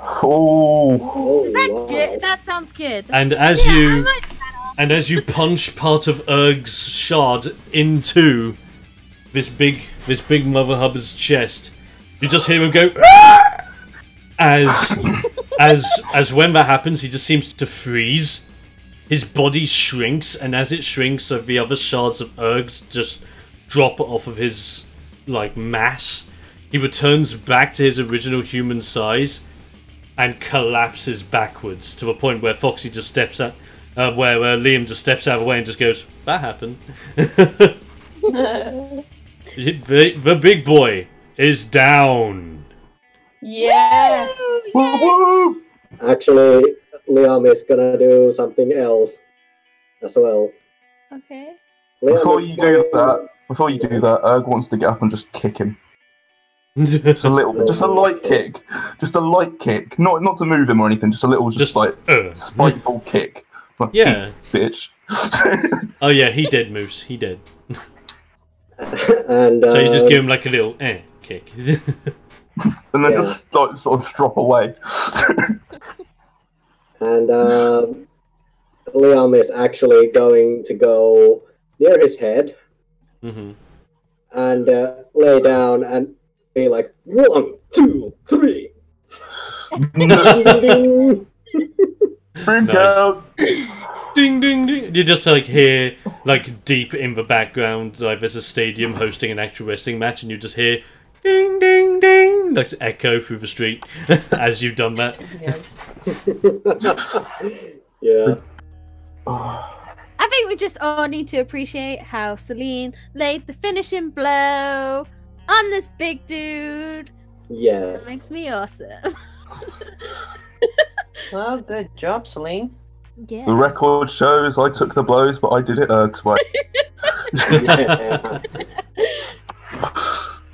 Oh. Is that good? That sounds good. And as you punch part of Erg's shard into this big Mother Hubbard's chest, you just hear him go as when that happens, he just seems to freeze. His body shrinks, and as it shrinks, so the other shards of Erg just drop off of his like mass. He returns back to his original human size and collapses backwards to a point where Foxy just steps where Liam just steps out of the way and just goes, "That happened." The big boy is down. Yes. Actually, Liam is gonna do something else as well. Okay. Before you do that, Erg wants to get up and just kick him. Just a light kick. Just a light kick. Not to move him or anything, just a little, spiteful kick. Like, yeah. Bitch. Oh yeah, he did, Moose. He did. And so you just give him like a little kick. And then just like, sort of strop away. And Liam is actually going to go near his head and lay down and be like, 1, 2, 3. Ding, Freak out. Ding ding ding. You just like hear like deep in the background, like there's a stadium hosting an actual wrestling match, and you just hear ding ding ding, like echo through the street as you've done that. Yeah. I think we just all need to appreciate how Celine laid the finishing blow on this big dude. Yes. That makes me awesome. Well, good job, Celine. Yeah. The record shows I took the blows, but I did it Erg's way.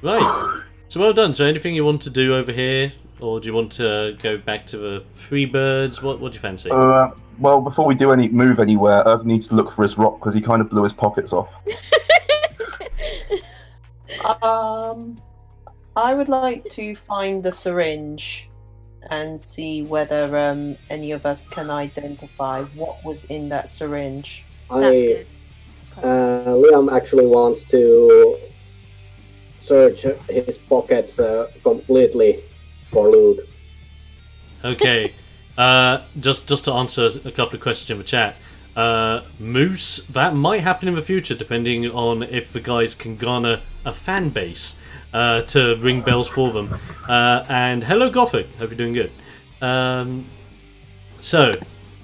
Right. So well done. So anything you want to do over here, or do you want to go back to the three birds? What do you fancy? Well, before we do move anywhere, Erg needs to look for his rock because he kind of blew his pockets off. I would like to find the syringe and see whether any of us can identify what was in that syringe. That's good. Liam actually wants to search his pockets completely for loot. Okay. Just to answer a couple of questions in the chat. Moose, that might happen in the future depending on if the guys can garner a fan base to ring bells for them. And hello Gothic, hope you're doing good. So,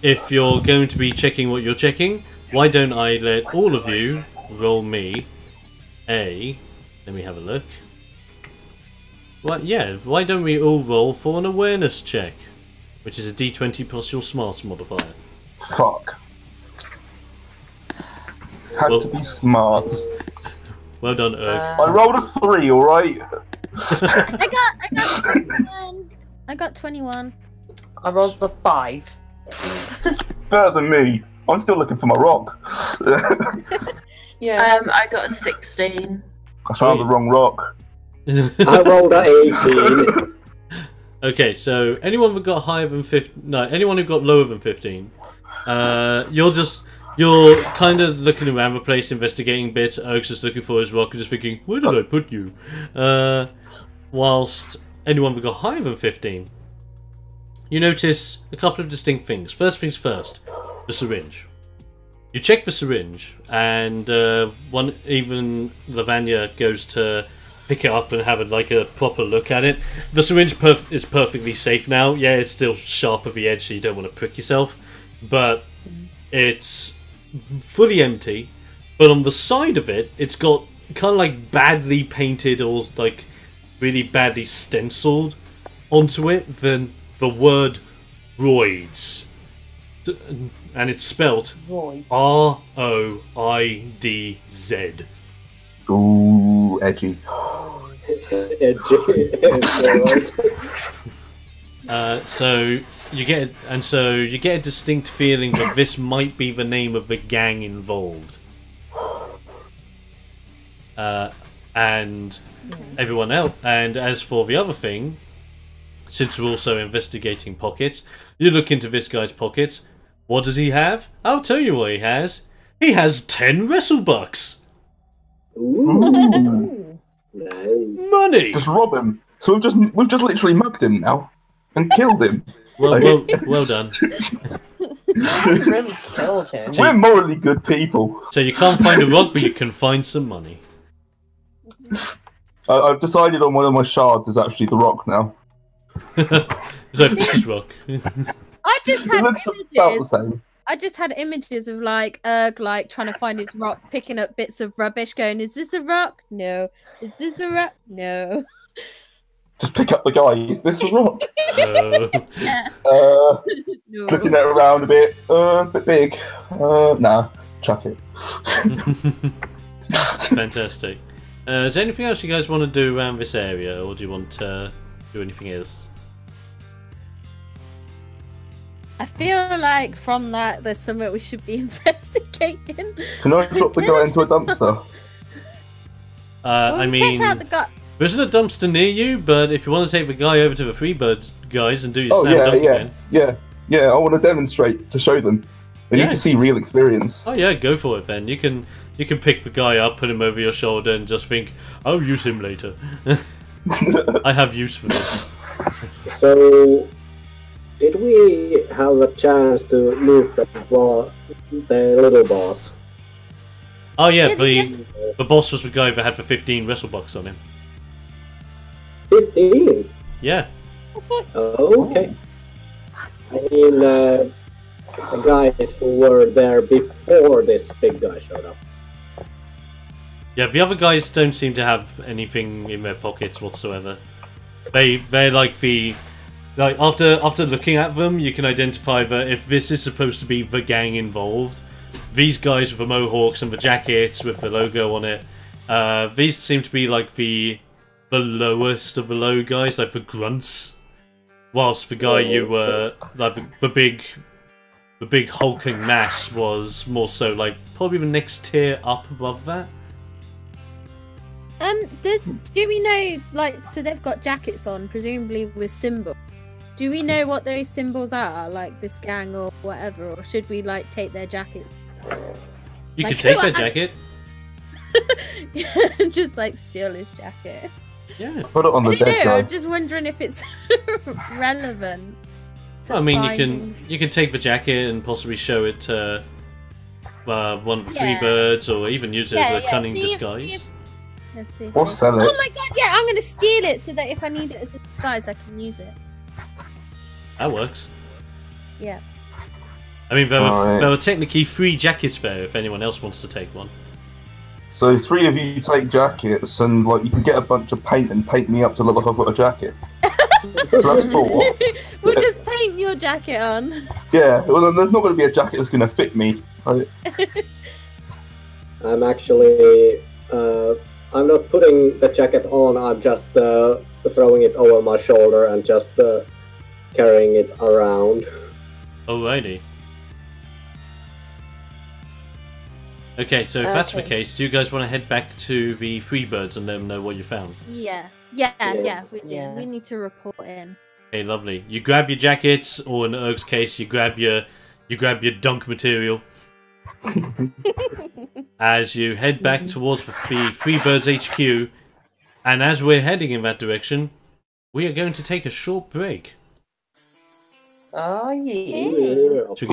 if you're going to be checking what you're checking, why don't I let all of you roll me a... Let me have a look. Why don't we all roll for an awareness check? Which is a d20 plus your smarts modifier. Fuck. Had to be smart. Well done, Erg. I rolled a 3, alright? I got 21. I rolled a 5. Better than me. I'm still looking for my rock. Yeah. I got a 16. I found the wrong rock. I rolled a 18. Okay, so anyone who got higher than 15, no, anyone who got lower than 15, you're kind of looking around the place, investigating bits. Erg's just looking for his rock and just thinking, where did I put you? Whilst anyone who got higher than 15, you notice a couple of distinct things. First things first, the syringe. You check the syringe, and even Lavanya goes to pick it up and have a proper look at it. The syringe is perfectly safe now. Yeah, it's still sharp at the edge, so you don't want to prick yourself. But it's fully empty. But on the side of it, it's got kind of like badly painted or like really badly stenciled onto it the word ROIDZ. And it's spelt ROIDZ. Ooh, edgy. So you get a distinct feeling that this might be the name of the gang involved. And everyone else. And as for the other thing, since we're also investigating pockets, you look into this guy's pockets. What does he have? I'll tell you what he has. He has 10 wrestlebucks. Ooh. Nice. Money. Just rob him. So we've just literally mugged him now and killed him. Well done. Really killed him. We're morally good people. So you can't find a rock, but you can find some money. I've decided on one of my shards is actually the rock now. So this is rock. I just It had looks about the images same. I just had images of like Erg like trying to find its rock, picking up bits of rubbish, going, "Is this a rock? No. Is this a rock? No." Just pick up the guy. Is this a rock? Yeah. No. Looking at it around a bit. It's a bit big. Nah, chuck it. Fantastic. Is there anything else you guys want to do around this area, or do you want to do anything else? I feel like from that, there's something we should be investigating. Can I drop the guy into a dumpster? I mean, checked out the guy. there isn't a dumpster near you, but if you want to take the guy over to the Freebirds guys and do your snap dump again. Yeah, I want to demonstrate to show them. They need to see real experience. Oh yeah, go for it then. You can pick the guy up, put him over your shoulder, and just think, I'll use him later. I have use for this. So, did we have a chance to loot the little boss? Oh yeah, the boss was the guy that had the 15 wrestlebucks on him. 15? Yeah. Okay. I mean, the guys who were there before this big guy showed up. Yeah, the other guys don't seem to have anything in their pockets whatsoever. They're like after looking at them, you can identify that if this is supposed to be the gang involved, these guys with the mohawks and the jackets with the logo on it, these seem to be like the lowest of the low guys, like the grunts. Whilst the guy you were like the big hulking mass was more so like probably the next tier up above that. Do we know, like, so they've got jackets on, presumably with symbols. Do we know what those symbols are, like this gang or whatever, or should we like take their jackets? You could take their jacket. Just like steal his jacket. Yeah. Put it on the dead guy. I'm just wondering if it's relevant. I mean, you can take the jacket and possibly show it to one of the Freebirds, or even use it as a cunning disguise. Let's see. Or sell it. Oh my god, yeah, I'm gonna steal it so that if I need it as a disguise, I can use it. That works. Yeah. I mean, there were technically 3 jackets there if anyone else wants to take one. So 3 of you take jackets, and like you can get a bunch of paint and paint me up to look like I've got a jacket. So that's 4. We'll just paint your jacket on. Yeah, well then there's not going to be a jacket that's going to fit me. I'm actually, I'm not putting the jacket on, I'm just throwing it over my shoulder and just carrying it around. Alrighty. Okay, so if that's the case, do you guys want to head back to the Freebirds and let them know what you found? Yeah, we do. Yeah. We need to report in. Okay, lovely. You grab your jackets, or in Erg's case, you grab your dunk material. As you head back towards the Freebirds HQ, and as we're heading in that direction, we are going to take a short break. Oh yeah. So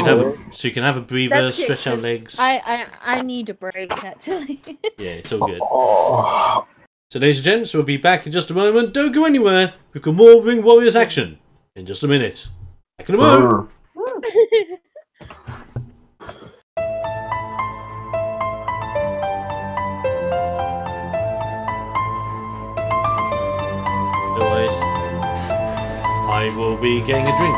you can have a breather, stretch our legs. I need a break actually. Yeah, it's all good. So ladies and gents, we'll be back in just a moment. Don't go anywhere. We've got more Ring Warriors action in just a minute. Back in a moment. Otherwise, I will be getting a drink.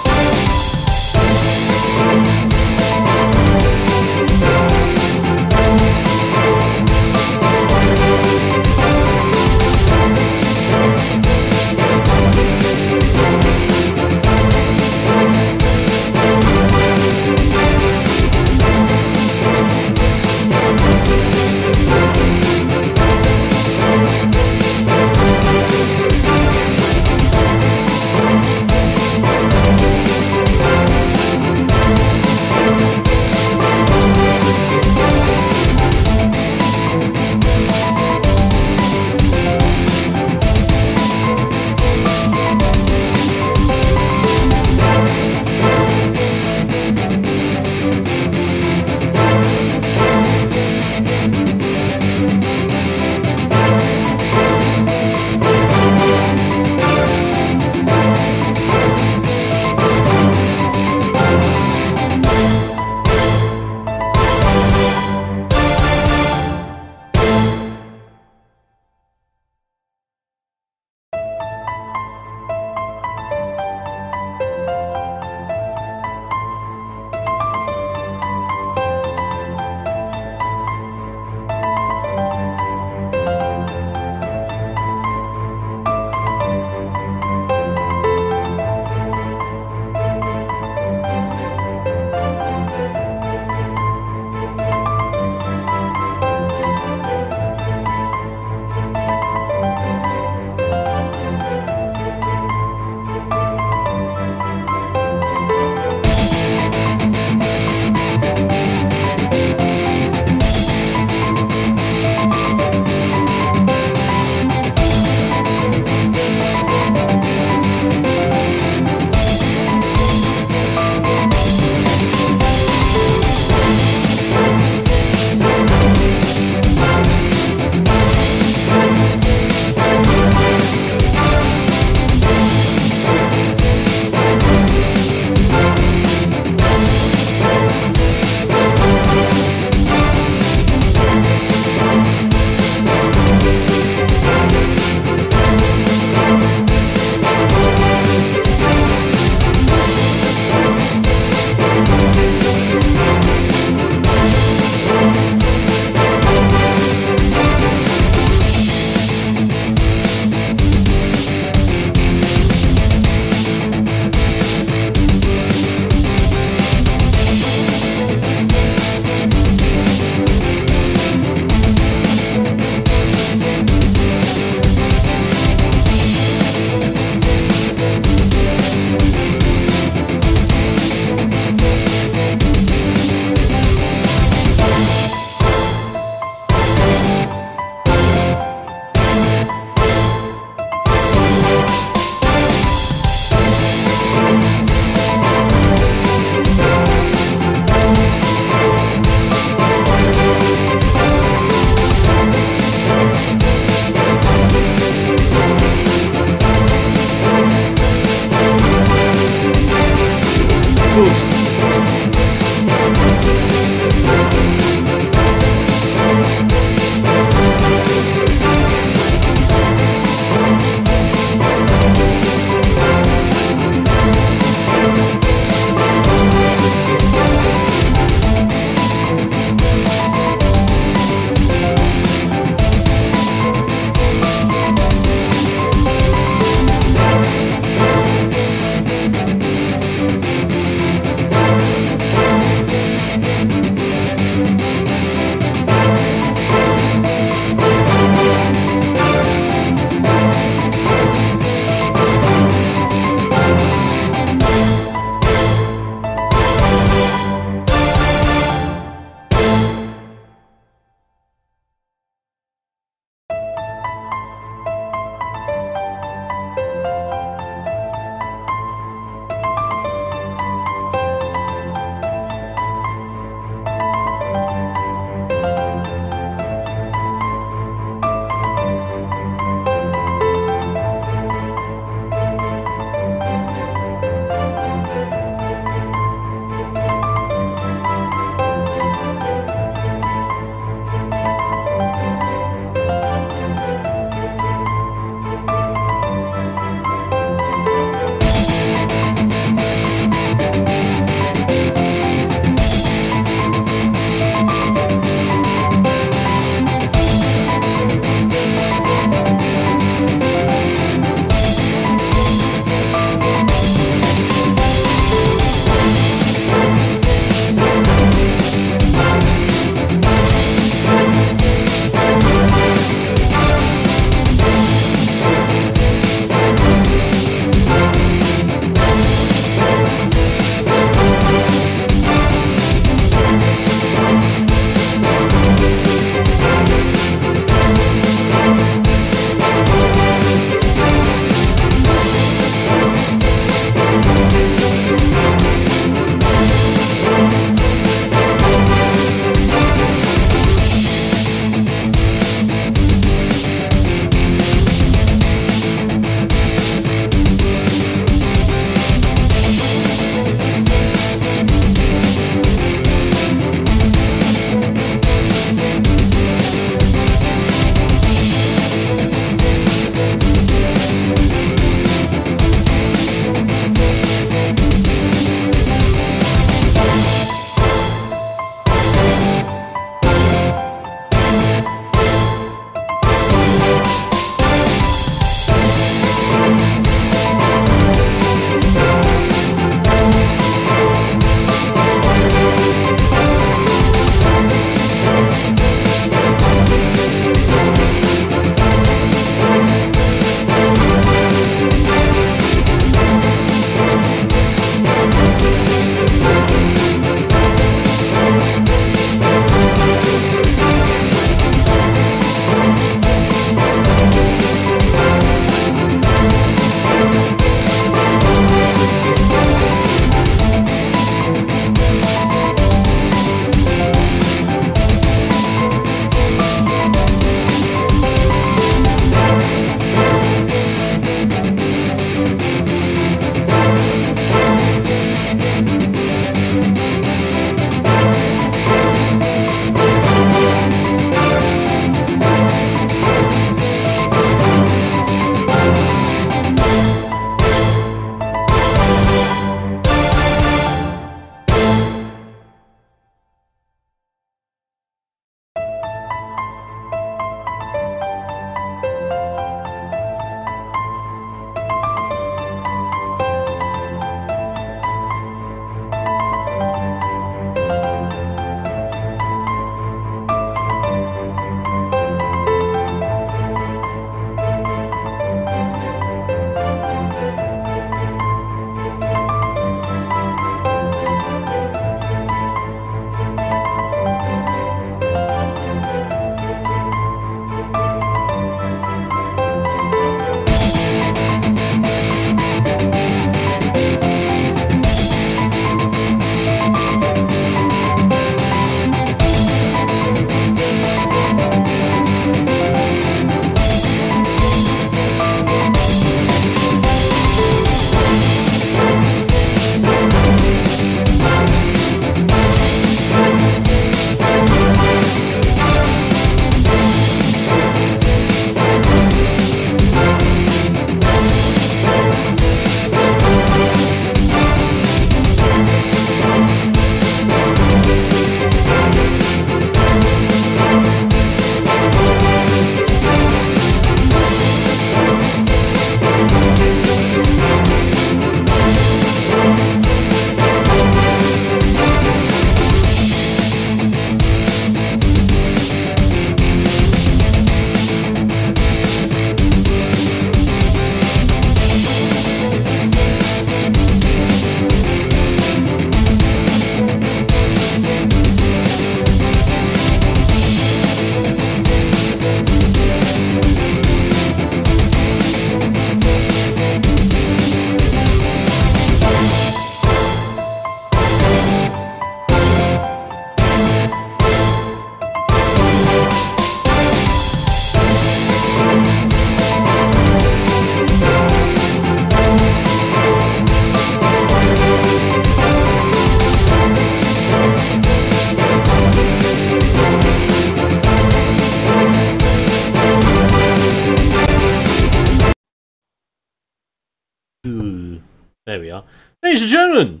Ladies and gentlemen,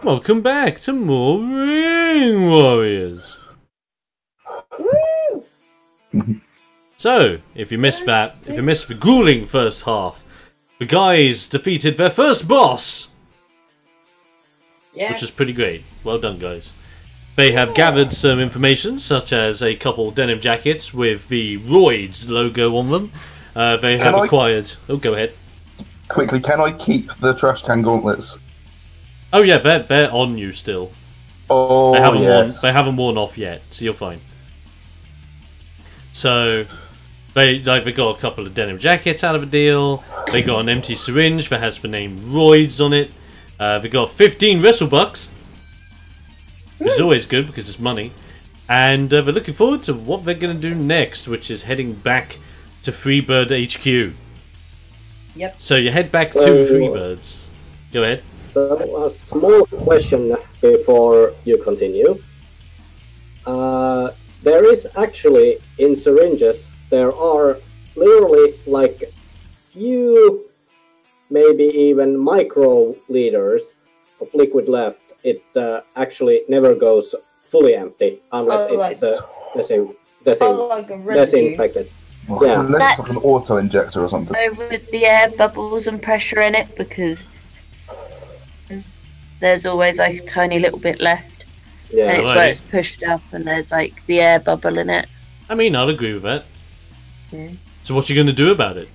welcome back to more Ring Warriors. Woo! So, if you missed the grueling first half, the guys defeated their first boss, Yes. which was pretty great. Well done, guys. They have gathered some information, such as a couple denim jackets with the ROIDZ logo on them. They have acquired... Oh, go ahead. Quickly, can I keep the trash can gauntlets? Oh yeah, they're on you still. Oh, they haven't worn off yet, so you're fine. So they got a couple of denim jackets out of a deal. They got an empty syringe that has the name ROIDZ on it. They got 15 WrestleBucks, which is always good because it's money. And they're looking forward to what they're going to do next, which is heading back to Freebird HQ. Yep. So you head back to Freebirds. Go ahead. So a small question before you continue. There is actually, in syringes, there are literally like few, maybe even micro liters of liquid left. It actually never goes fully empty unless disinfected. Well, Yeah. unless it's like an auto injector or something. With the air bubbles and pressure in it, because there's always like a tiny little bit left. Yeah. And it's where it's pushed up and there's like the air bubble in it. I mean, I'll agree with that. Mm. So what you going to do about it?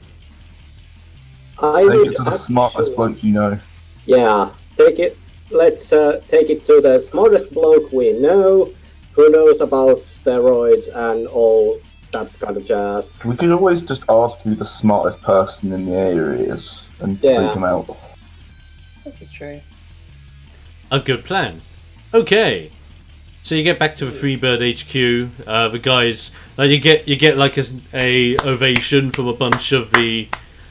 Take it to the smartest bloke you know. Yeah, take it. Let's take it to the smartest bloke we know, who knows about steroids and all that kind of jazz. We could always just ask who the smartest person in the area is and seek him out. This is true. A good plan. Okay. So you get back to the Freebird HQ. The guys, you get like a ovation from a bunch of the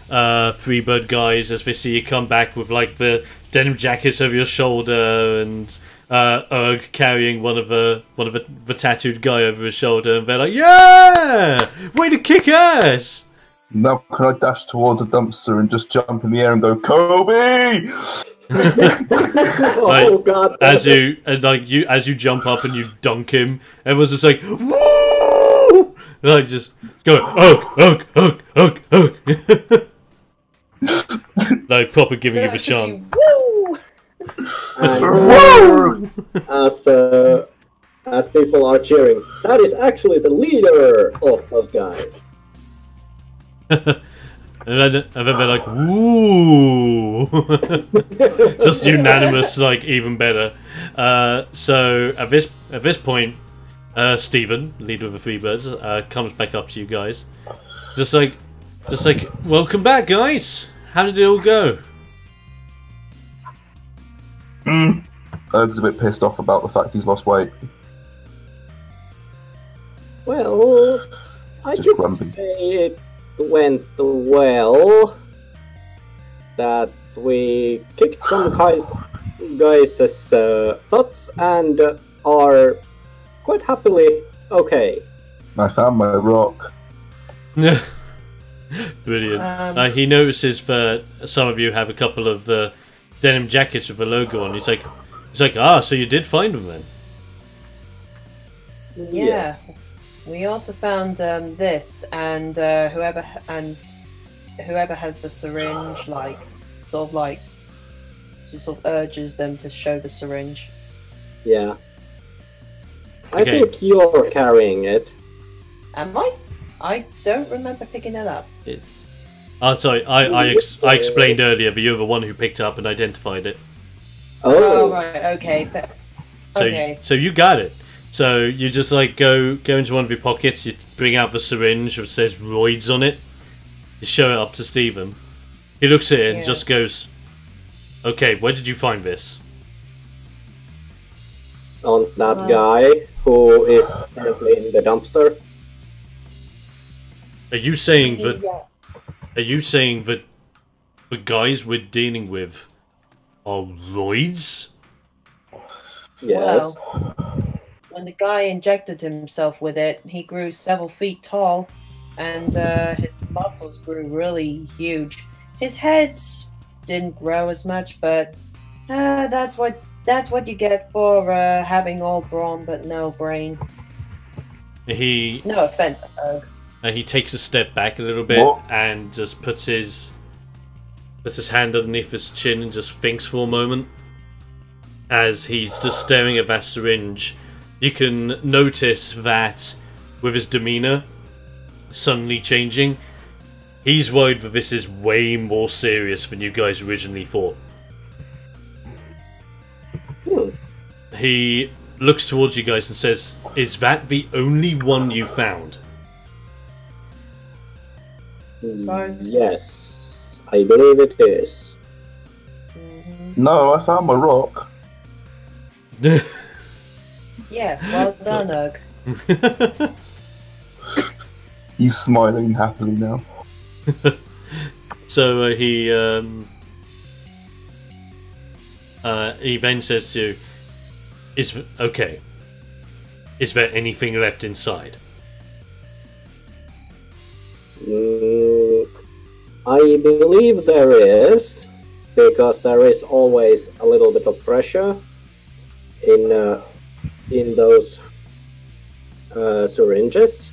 Freebird guys as they see you come back with like the denim jackets over your shoulder and Erg carrying one of the tattooed guy over his shoulder, and they're like, "Yeah, way to kick ass!" Now can I dash towards a dumpster and just jump in the air and go, Kobe? Oh god! As you jump up and you dunk him, everyone's just like, "Woo!" Like just go, "Ugh, ugh, ugh, ugh, ugh." Like proper giving you the chant. Woo! And, as people are cheering, that is actually the leader of those guys. And then they're like, "Woo!" Just unanimous, like even better. So at this point, Stephen, leader of the Freebirds, comes back up to you guys, just like, "Welcome back, guys. How did it all go?" Erg's a bit pissed off about the fact he's lost weight. Well, I Just could grumpy. say it went well. That we kicked some guys' butts and are quite happily okay. I found my rock. Brilliant. He notices that some of you have a couple of the denim jackets with the logo on. He's like, "Ah, so you did find them then?" Yeah. Yes. We also found this, and whoever has the syringe, like just sort of urges them to show the syringe. Yeah. I Okay. think you're carrying it. Am I? I don't remember picking it up. Oh, sorry. I explained earlier that you're the one who picked up and identified it. Oh right, okay. So you got it. So you just like go into one of your pockets. You bring out the syringe which says ROIDZ on it. You show it up to Stephen. He looks at it and just goes, "Okay, where did you find this?" On that guy who is currently in the dumpster. Are you saying that? Are you saying that the guys we're dealing with are ROIDZ? Yes. Well, when the guy injected himself with it, he grew several feet tall, and his muscles grew really huge. His head didn't grow as much, but That's what you get for having all brawn but no brain. No offense, Ugh. He takes a step back a little bit and just puts his hand underneath his chin and just thinks for a moment. As he's just staring at that syringe, you can notice that with his demeanor suddenly changing, he's worried that this is way more serious than you guys originally thought. He looks towards you guys and says, "Is that the only one you found?" Yes, I believe it is. No, I found my rock. Yes, well done, Ugg. He's smiling happily now. So he then says to you, "Is there anything left inside?" I believe there is, because there is always a little bit of pressure in those syringes.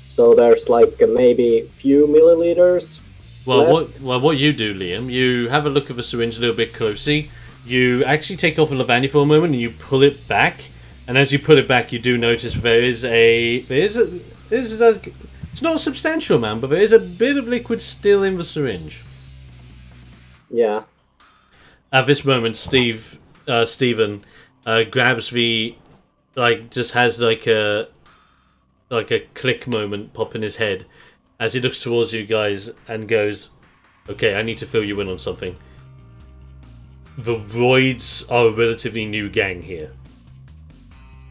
So there's like maybe few milliliters. Well, what you do, Liam, you have a look at the syringe a little bit closely. You actually take off a lavani for a moment and you pull it back. And as you pull it back, you do notice it's not a substantial amount, but there is a bit of liquid still in the syringe. Yeah. At this moment, Stephen grabs the, just has like a click moment pop in his head as he looks towards you guys and goes, "Okay, I need to fill you in on something. The ROIDZ are a relatively new gang here.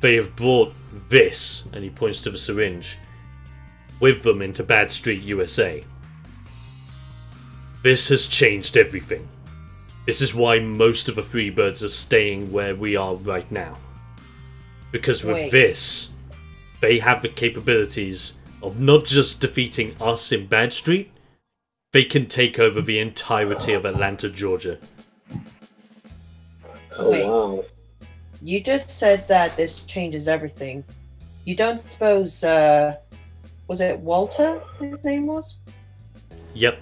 They have brought this," and he points to the syringe, "with them into Badstreet, USA. This has changed everything. This is why most of the Freebirds are staying where we are right now. Because with this, they have the capabilities of not just defeating us in Badstreet, they can take over the entirety of Atlanta, Georgia." Oh, wow. You just said that this changes everything. You don't suppose, was it Walter his name was? Yep.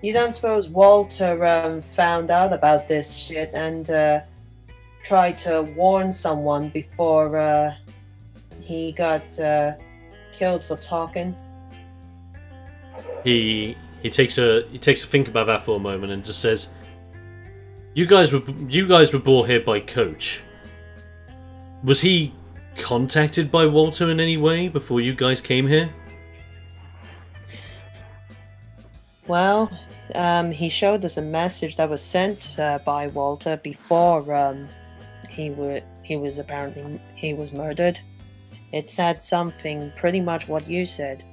You don't suppose Walter found out about this shit and tried to warn someone before he got killed for talking? He takes a think about that for a moment and just says, You guys were brought here by Coach. Was he contacted by Walter in any way before you guys came here?" Well, he showed us a message that was sent by Walter before he was murdered. It said something pretty much what you said.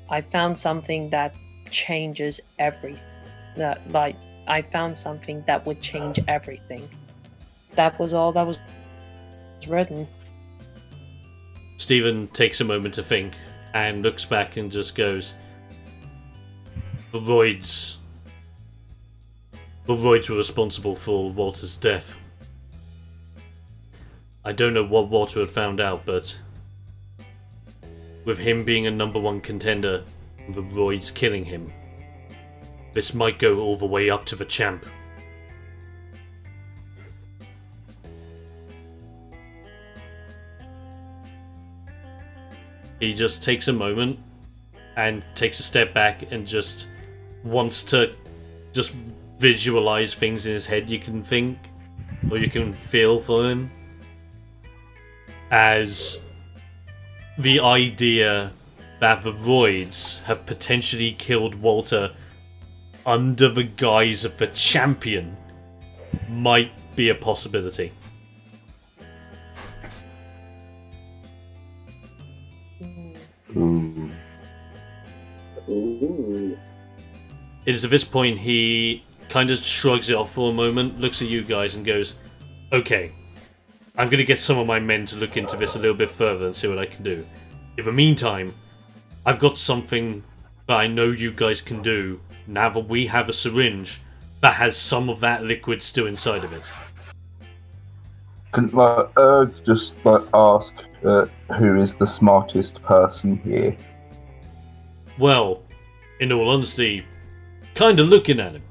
I found something that changes everything. I found something that would change everything. That was all that was written. Stephen takes a moment to think and looks back and just goes, The ROIDZ were responsible for Walter's death. I don't know what Walter had found out, but with him being a #1 contender and the ROIDZ killing him, this might go all the way up to the champ. He just takes a moment and takes a step back and just wants to just visualize things in his head you can think or you can feel for him. As the idea that the ROIDZ have potentially killed Walter under the guise of the champion might be a possibility. Ooh. It is at this point he kind of shrugs it off for a moment, looks at you guys and goes, okay, I'm going to get some of my men to look into this a little bit further and see what I can do. In the meantime, I've got something that I know you guys can do now that we have a syringe that has some of that liquid still inside of it. Can just ask who is the smartest person here? Well, in all honesty, kinda looking at him.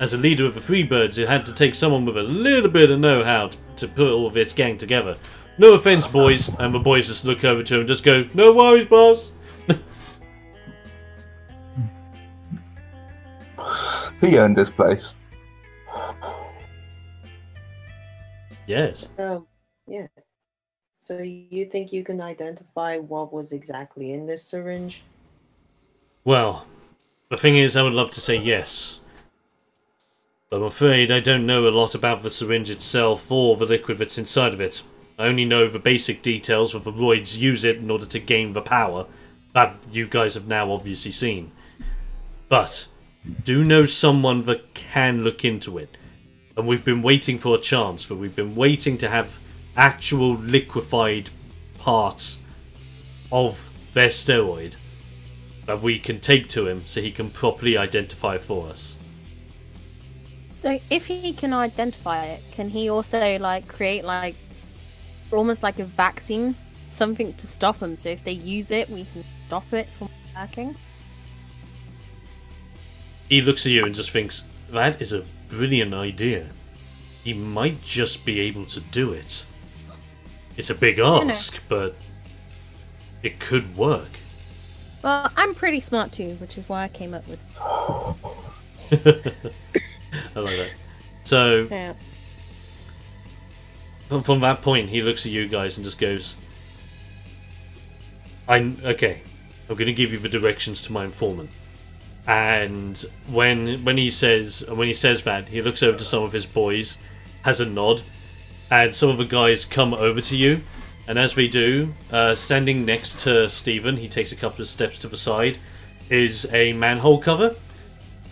As a leader of the Freebirds, it had to take someone with a little bit of know-how to put all of this gang together. No offense, boys, and the boys just look over to him and just go, "No worries, boss." He earned his place. Yes. Yeah. So you think you can identify what was exactly in this syringe? Well, the thing is, I would love to say yes. But I'm afraid I don't know a lot about the syringe itself or the liquid that's inside of it. I only know the basic details of the ROIDZ use it in order to gain the power that you guys have now obviously seen. But do know someone that can look into it. And we've been waiting for a chance, but we've been waiting to have actual liquefied parts of their steroid that we can take to him so he can properly identify for us. So if he can identify it, can he also like create like almost like a vaccine, something to stop them? So if they use it, we can stop it from working. He looks at you and just thinks, that is a brilliant idea. He might just be able to do it. It's a big ask, but it could work. Well, I'm pretty smart too, which is why I came up with I like that. So, yeah. From that point, he looks at you guys and just goes, okay, I'm going to give you the directions to my informant. And when he says that, he looks over to some of his boys, has a nod, and some of the guys come over to you. And as they do, standing next to Stephen, he takes a couple of steps to the side, is a manhole cover.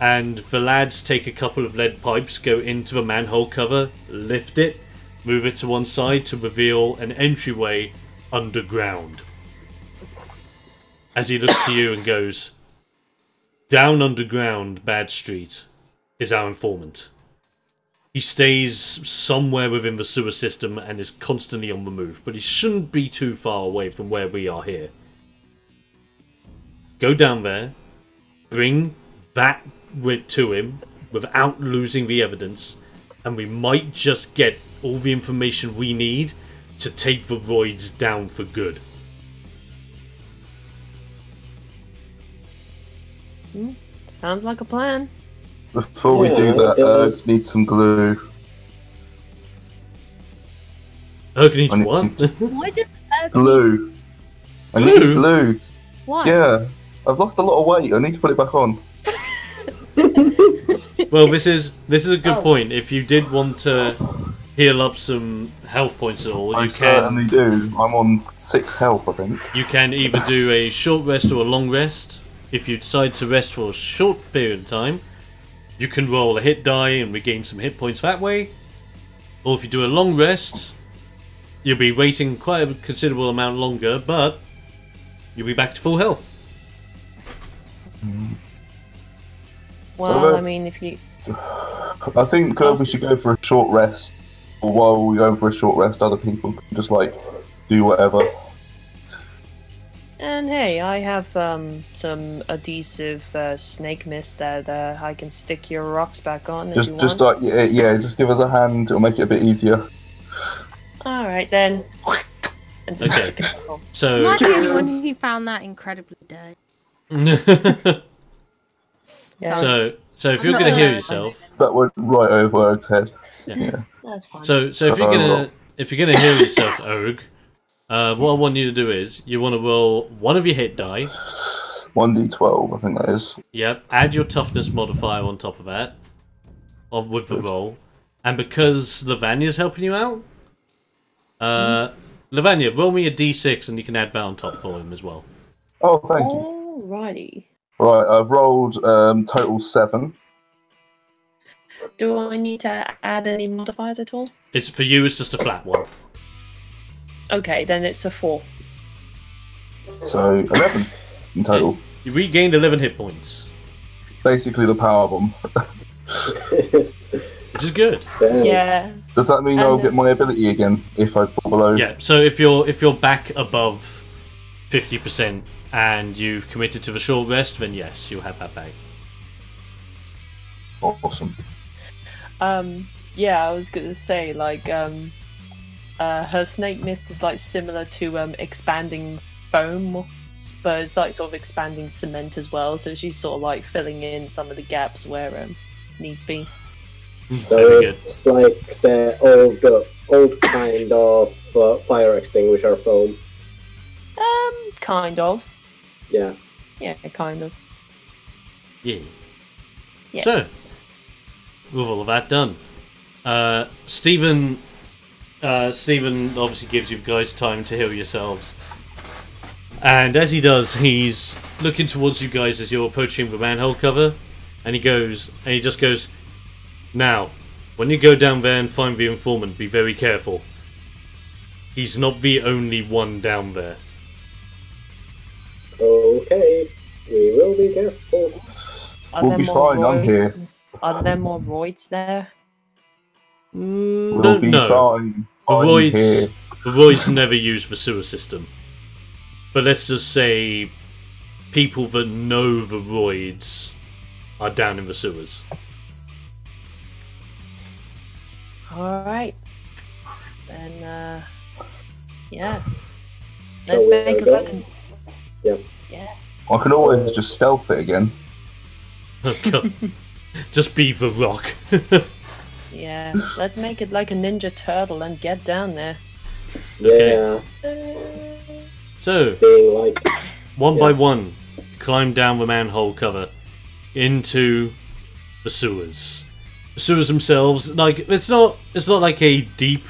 And the lads take a couple of lead pipes, go into the manhole cover, lift it, move it to one side to reveal an entryway underground. As he looks to you and goes, down underground, Badstreet is our informant. He stays somewhere within the sewer system and is constantly on the move, but he shouldn't be too far away from where we are here. Go down there, bring that to him without losing the evidence, and we might just get all the information we need to take the ROIDZ down for good. Sounds like a plan. Before we do that, need some glue. Need what? Why did glue? I need glue. Why? Yeah, I've lost a lot of weight. I need to put it back on. Well, this is a good point. If you did want to heal up some health points at all, I you certainly do. I'm on 6 health, I think. You can either do a short rest or a long rest. If you decide to rest for a short period of time, you can roll a hit die and regain some hit points that way. Or if you do a long rest, you'll be waiting quite a considerable amount longer, but you'll be back to full health. Well, I mean, if you... I think we should go for a short rest. Or while we're going for a short rest, other people can just, like, do whatever. And hey, I have some adhesive snake mist that I can stick your rocks back on. Just give us a hand. It'll make it a bit easier. All right then. Okay. So. I'm not the only one who found that incredibly dirty. Yeah. So if you're gonna heal yourself, that went right over Erg's head. Yeah. That's fine. So if you're gonna heal yourself, Erg. What I want you to do is, you want to roll one of your hit die. 1d12, I think that is. Yep, add your toughness modifier on top of that. With the roll. And because Lavania's helping you out, Lavania, roll me a d6 and you can add that on top for him as well. Oh, thank you. Alrighty. Right, I've rolled total 7. Do I need to add any modifiers at all? For you, it's just a flat one. Okay, then it's a 4. So 11 in total. You regained 11 hit points. basically the power bomb. Which is good. Damn. Yeah. Does that mean I'll get my ability again if I fall below? Yeah. So if you're back above 50% and you've committed to the short rest, then yes, you'll have that back. Awesome. Yeah, I was gonna say like her snake mist is like similar to expanding foam, but it's like sort of expanding cement as well. So she's sort of like filling in some of the gaps where needs be. So it's like the old kind of fire extinguisher foam. Kind of. Yeah. Yeah, kind of. Yeah. Yeah. So, with all of that done, Stephen obviously gives you guys time to heal yourselves, and as he does, he's looking towards you guys as you're approaching the manhole cover, and he just goes, "Now, when you go down there and find the informant, be very careful. He's not the only one down there." Okay, we will be careful. We'll be fine, I'm here. Are there more ROIDZ there? We'll be fine. The ROIDZ never use the sewer system. But let's just say people that know the ROIDZ are down in the sewers. Alright. Then, yeah. So Let's we make are a going? weapon. Yeah. Yeah. I can always just stealth it again. Oh god. Just be the rock. Yeah. Let's make it like a ninja turtle and get down there. Yeah. So, Being like, one by one, climb down the manhole cover into the sewers. The sewers themselves, like it's not like a deep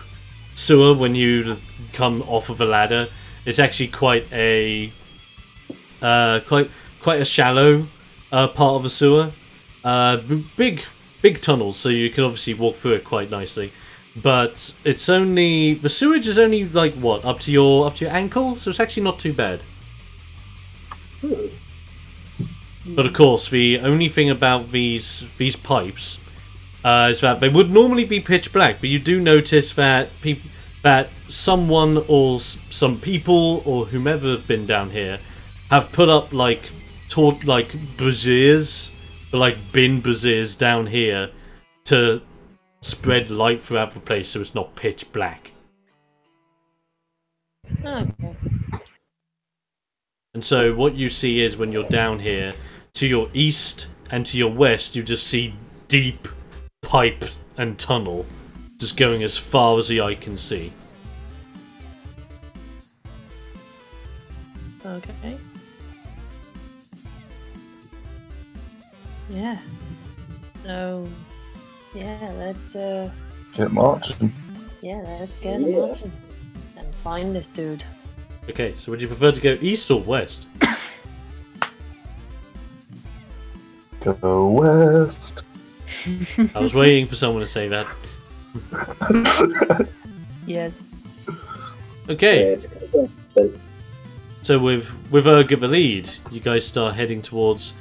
sewer when you come off of a ladder. It's actually quite a quite a shallow part of a sewer. Big tunnels, so you can obviously walk through it quite nicely. But it's only the sewage is only like what, up to your ankle, so it's actually not too bad. But of course, the only thing about these pipes is that they would normally be pitch black, but you do notice that someone or some people or whomever have been down here have put up like braziers, like bin braziers down here to spread light throughout the place, so it's not pitch black. Okay. And so what you see is when you're down here, to your east and to your west, you just see deep pipe and tunnel just going as far as the eye can see. Okay. Yeah. So, yeah, let's Get marching. yeah, let's get Yeah. marching and find this dude. Okay, so would you prefer to go east or west? Go west. I was waiting for someone to say that. Yes. Okay, yeah, it's good. Then. so with Urg at the lead, you guys start heading towards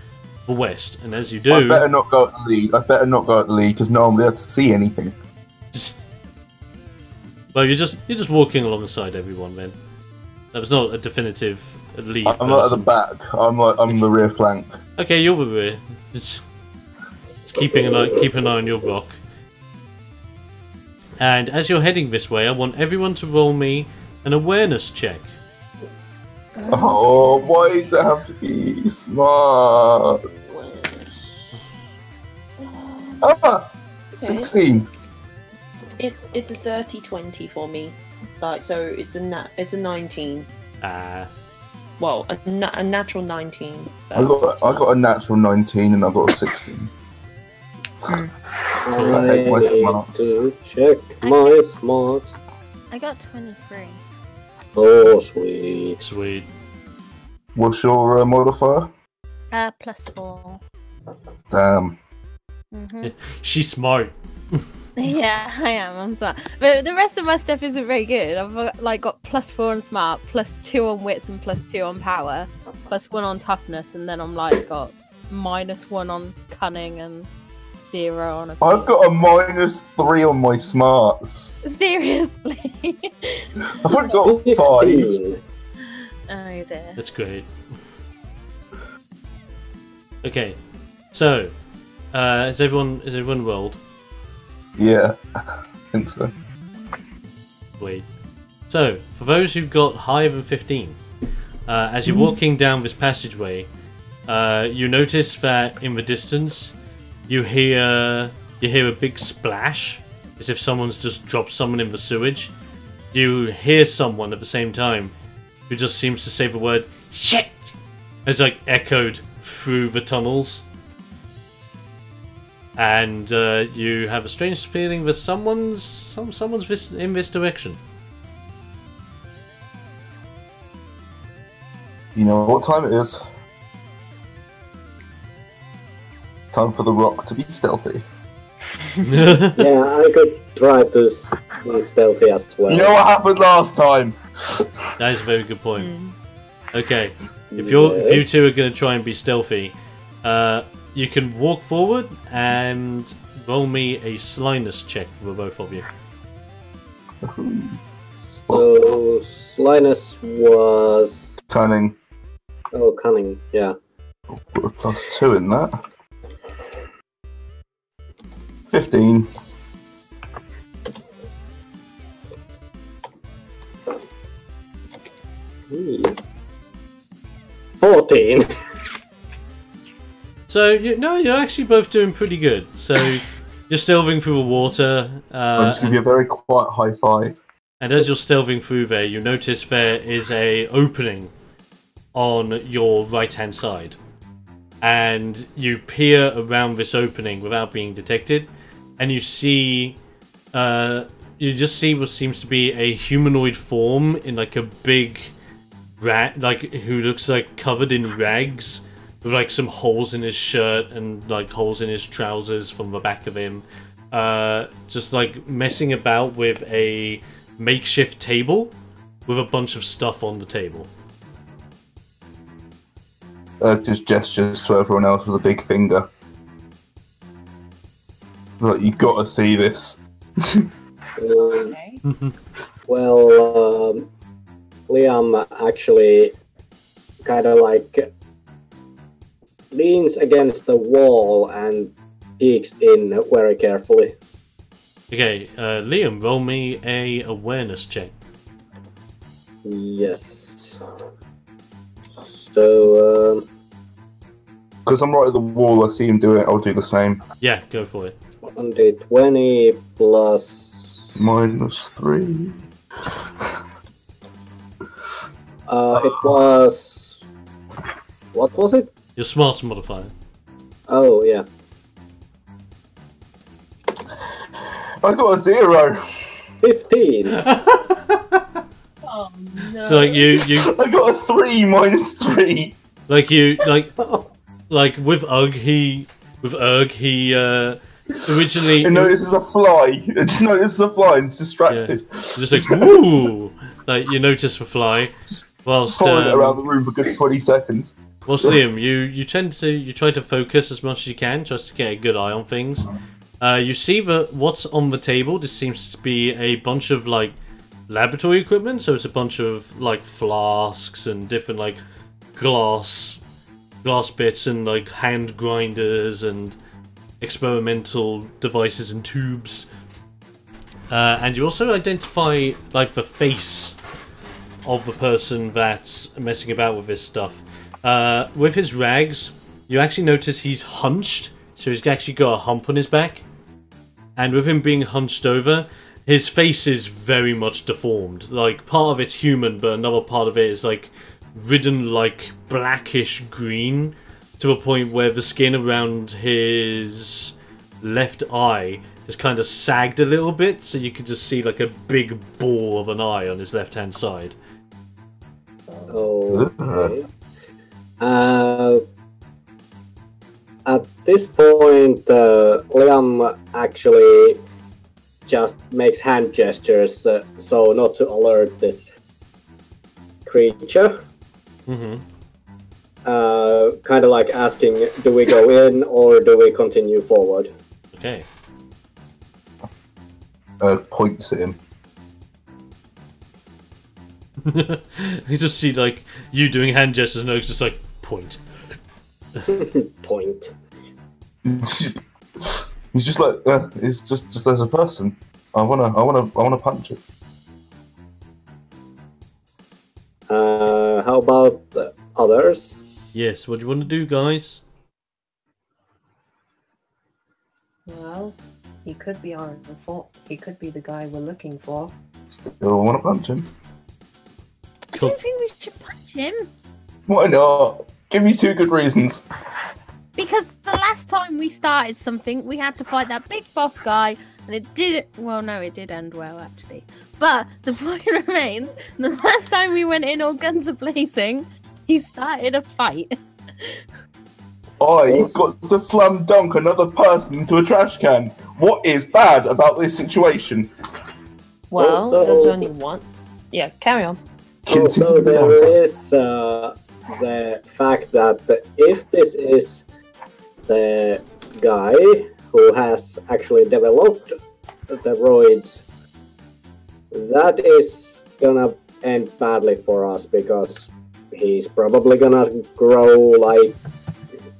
the west, and as you do, I better not go at the lead. Because no one will be able to see anything. well, you're just walking alongside everyone. Then that was not a definitive lead. I'm not at the back. I'm the rear flank. Okay, you're the rear. Just keeping an eye on your rock. And as you're heading this way, I want everyone to roll me an awareness check. Oh, why does it have to be smart? Ah, 16. It's a 30-20 for me. Like, so it's a 19. Well, a natural 19. I got a natural 19 and I got a 16. I hate my smarts. to check my smarts. I got 23. Oh, sweet. Sweet. What's your modifier? +4. Damn. She's smart. Yeah, I am. I'm smart. But the rest of my stuff isn't very good. I've like got +4 on smart, +2 on wits, and +2 on power, +1 on toughness, and then I'm like got -1 on cunning and 0 on. I've got a -3 on my smarts. Seriously. I've only got 5. Oh dear. That's great. Okay, so is everyone rolled? Yeah, I think so. Wait. So, for those who've got higher than 15, as you're walking down this passageway, you notice that in the distance, you hear a big splash, as if someone's just dropped someone in the sewage. You hear someone at the same time, who just seems to say the word "shit." It's like echoed through the tunnels, and you have a strange feeling that someone's in this direction. You know what time it is? Time for the rock to be stealthy. Yeah, I could try to be stealthy as well. You know what happened last time? That is a very good point. Okay, if you two are going to try and be stealthy, you can walk forward and roll me a slyness check for both of you. So slyness was Cunning. Oh, cunning. Yeah. Put a +2 in that. 15. Ooh. 14. So you're actually both doing pretty good. So you're stealthing through the water. I'll just give you a very quiet high five. And as you're stealthing through there, you notice there is a opening on your right-hand side, and you peer around this opening without being detected, and you see, you just see what seems to be a humanoid form in like a big rat, like who looks like covered in rags, with like some holes in his shirt and like holes in his trousers from the back of him, just like messing about with a makeshift table with a bunch of stuff on the table. Just gestures to everyone else with a big finger. Like, you gotta see this. Okay. Well, Liam actually kind of like leans against the wall and peeks in very carefully. Okay, Liam, roll me a awareness check. Yes. So, Because I'm right at the wall, I see him do it, I'll do the same. Yeah, go for it. 1d20 plus... -3. It was... What was it? Your smarts modifier. Oh, yeah. I got a 0! 15! Oh no. So like you I got a 3 -3! like with Urg he originally I notices a fly. I just notices a fly and it's distracted. Yeah. Just like woo, like you notice the fly whilst Following it around the room for a good 20 seconds. Whilst Liam, you try to focus as much as you can just to get a good eye on things. You see that what's on the table just seems to be a bunch of like laboratory equipment, so it's a bunch of like flasks and different like glass bits and like hand grinders and experimental devices and tubes. And you also identify like the face of the person that's messing about with this stuff. With his rags, you actually notice he's hunched, so he's actually got a hump on his back. And with him being hunched over, his face is very much deformed. Like, part of it's human, but another part of it is like ridden like blackish green, to a point where the skin around his left eye is kind of sagged a little bit, so you can just see like a big ball of an eye on his left hand side. Okay. At this point, Liam actually just makes hand gestures, so not to alert this creature. Mm-hmm. kind of like asking, do we go in or do we continue forward? Okay. Points at him. You just see like you doing hand gestures and Oak's just like point. Point. He's just like, it's just as a person. I wanna punch it. How about the others? Yes, what do you want to do, guys? Well, he could be our he could be the guy we're looking for. Still wanna punch him. I don't think we should punch him. Why not? Give me 2 good reasons. Because the last time we started something, we had to fight that big boss guy, and it did. Well, no, it did end well actually. But the point remains: the last time we went in all guns a blazing, he started a fight. I got to slam dunk another person into a trash can. What is bad about this situation? Well, Also- there's only one. Yeah, carry on. Also, there is the fact that if this is the guy who has actually developed the ROIDZ, that is gonna end badly for us because he's probably gonna grow like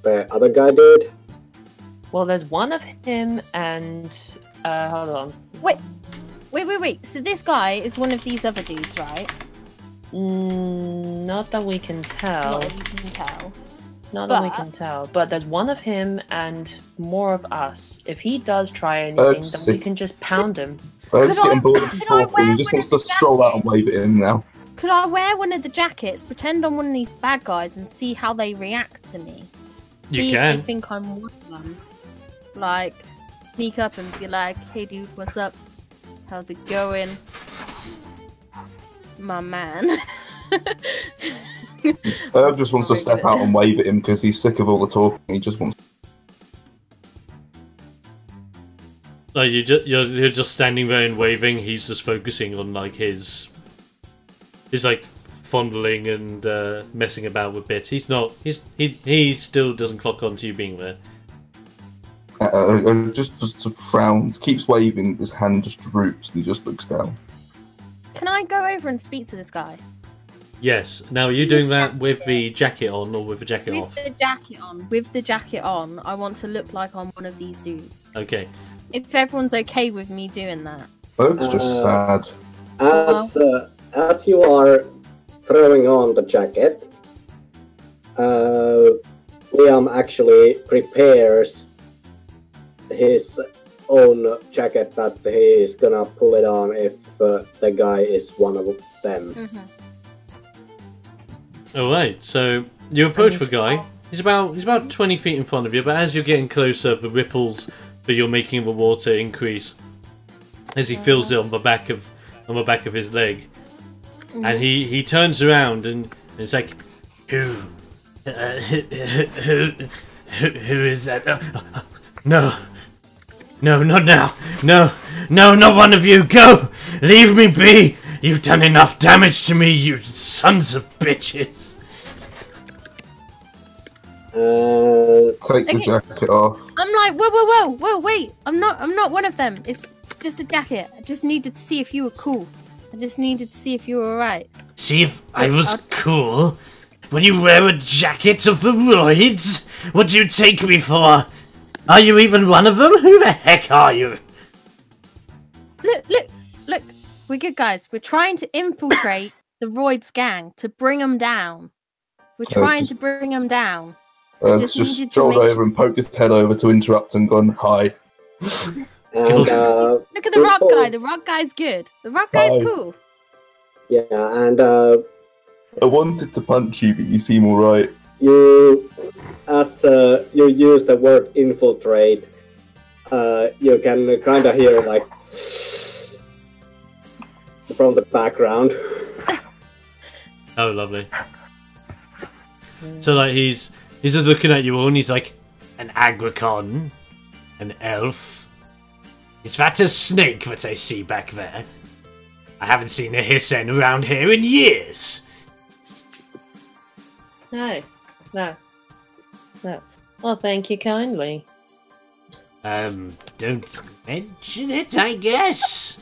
the other guy did. Well, there's one of him and hold on. Wait. So this guy is one of these other dudes, right? Not that we can tell. Not that you can tell. Not that we can tell. But there's one of him and more of us. If he does try anything, then we can just pound him. Let's get him bored of could I talking. He wear just one wants of to the stroll out and wave at him now. Could I wear one of the jackets, pretend I'm one of these bad guys, and see how they react to me? You See can. if they think I'm one of them. Like, sneak up and be like, "Hey, dude, what's up? How's it going, my man?" Herb just wants to step out and wave at him because he's sick of all the talking. He just wants. Like you're just standing there and waving. He's just focusing on like his like fondling and messing about with bits. He's not. He still doesn't clock on to you being there. Just frowns, keeps waving. His hand just droops and he just looks down. Can I go over and speak to this guy? Yes. Now, are you doing that with the jacket on or with the jacket off? With the jacket on. With the jacket on, I want to look like I'm one of these dudes. Okay. If everyone's okay with me doing that. Herb's just sad. As you are throwing on the jacket, Liam actually prepares his own jacket that he is gonna pull it on if the guy is one of them. Mm-hmm. Alright, so you approach the guy. He's about 20 feet in front of you, but as you're getting closer, the ripples that you're making in the water increase as he feels it on the back of his leg. And he turns around and it's like, who is that? No, not now. No, not one of you. Go, leave me be. You've done enough damage to me, you sons of bitches. Take the jacket off. I'm like, whoa, wait. I'm not one of them. It's just a jacket. I just needed to see if you were cool. I just needed to see if you were alright. See if I was cool? When you wear a jacket of the ROIDZ? What do you take me for? Are you even one of them? Who the heck are you? Look. We're good guys. We're trying to infiltrate the ROIDZ gang to bring them down. We're trying to bring them down. Just strolled over and poked his head over to interrupt and gone, hi. And, look at the rock guy. The rock guy's good. The rock guy's cool. Yeah, and I wanted to punch you, but you seem alright. You use the word infiltrate, you can kind of hear like from the background. Oh, lovely. So like he's just looking at you all and he's like, an agricon, an elf. Is that a snake that I see back there? I haven't seen a hissen around here in years. No. No. Well, thank you kindly. Don't mention it, I guess.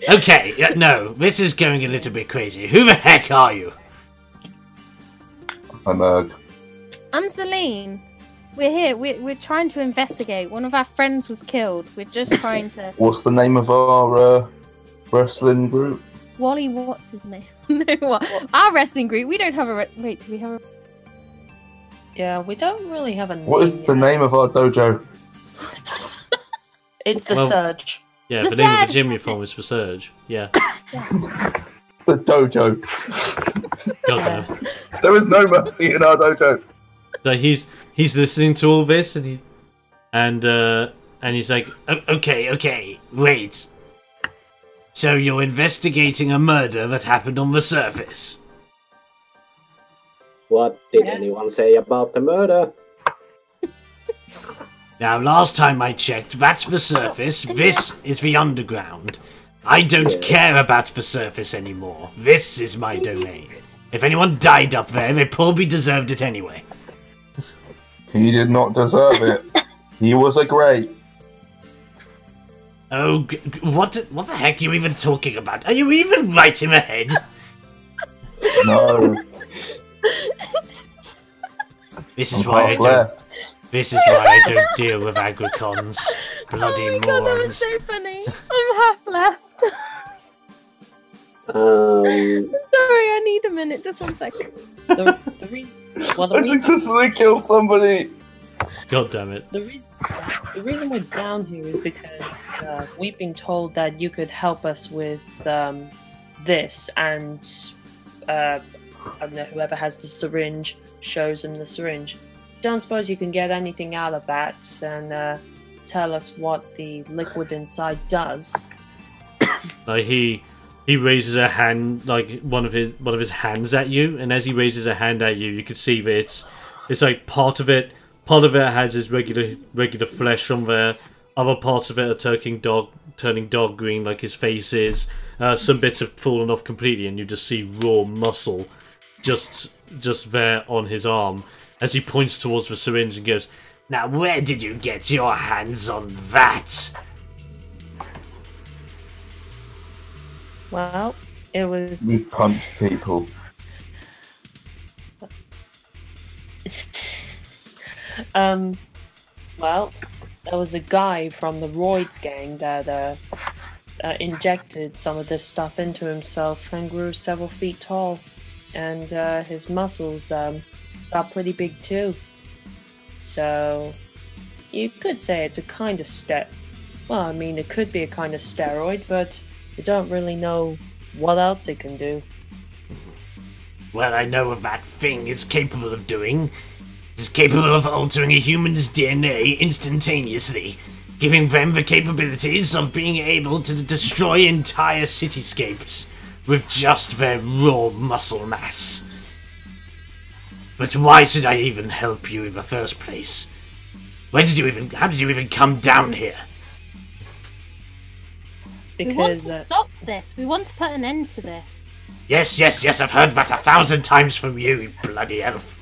Okay, no, this is going a little bit crazy. Who the heck are you? I'm Erg. I'm Celine. We're here. We're trying to investigate. One of our friends was killed. We're just trying to. What's the name of our wrestling group? Wally, what's his name? No, what? Our wrestling group. We don't have a. Wait, do we have a? Yeah, we don't really have a name. What is the name of our dojo? It's the Surge. Yeah, The the name of the Surge! gym you're from is for Surge. Yeah. The dojo. God damn. There is no mercy in our dojo. So he's listening to all this and he's like, okay, wait. So you're investigating a murder that happened on the surface? What did anyone say about the murder? Now, last time I checked, that's the surface. This is the underground. I don't care about the surface anymore. This is my domain. If anyone died up there, they probably deserved it anyway. He did not deserve it. He was a great. Oh, what the heck are you even talking about? Are you even right in the head? No. This is why I don't. This is why I don't deal with agricons. Bloody Oh my god, that was morons. so funny. I'm half left. Sorry, I need a minute. Just 1 second. I successfully killed somebody. God damn it. The reason we're down here is because we've been told that you could help us with this, and I don't know, whoever has the syringe shows him the syringe. Don't suppose you can get anything out of that and tell us what the liquid inside does? He raises a hand, like one of his hands at you, and as he raises a hand at you, you can see that it's like part of it has his regular flesh on there. Other parts of it are turning dog green, like his face is. Some bits have fallen off completely, and you just see raw muscle just there on his arm as he points towards the syringe and goes, "Now, where did you get your hands on that?" Well, it was... We punch people. Well, there was a guy from the ROIDZ gang that injected some of this stuff into himself and grew several feet tall. And his muscles got pretty big too. So, you could say it's a kind of well, I mean, it could be a kind of steroid, but you don't really know what else it can do. Well, I know what that thing is capable of doing. It's capable of altering a human's DNA instantaneously, giving them the capabilities of being able to destroy entire cityscapes with just their raw muscle mass. But why should I even help you in the first place? How did you even come down here? We want Because to stop this. We want to put an end to this. Yes, I've heard that 1,000 times from you bloody elf.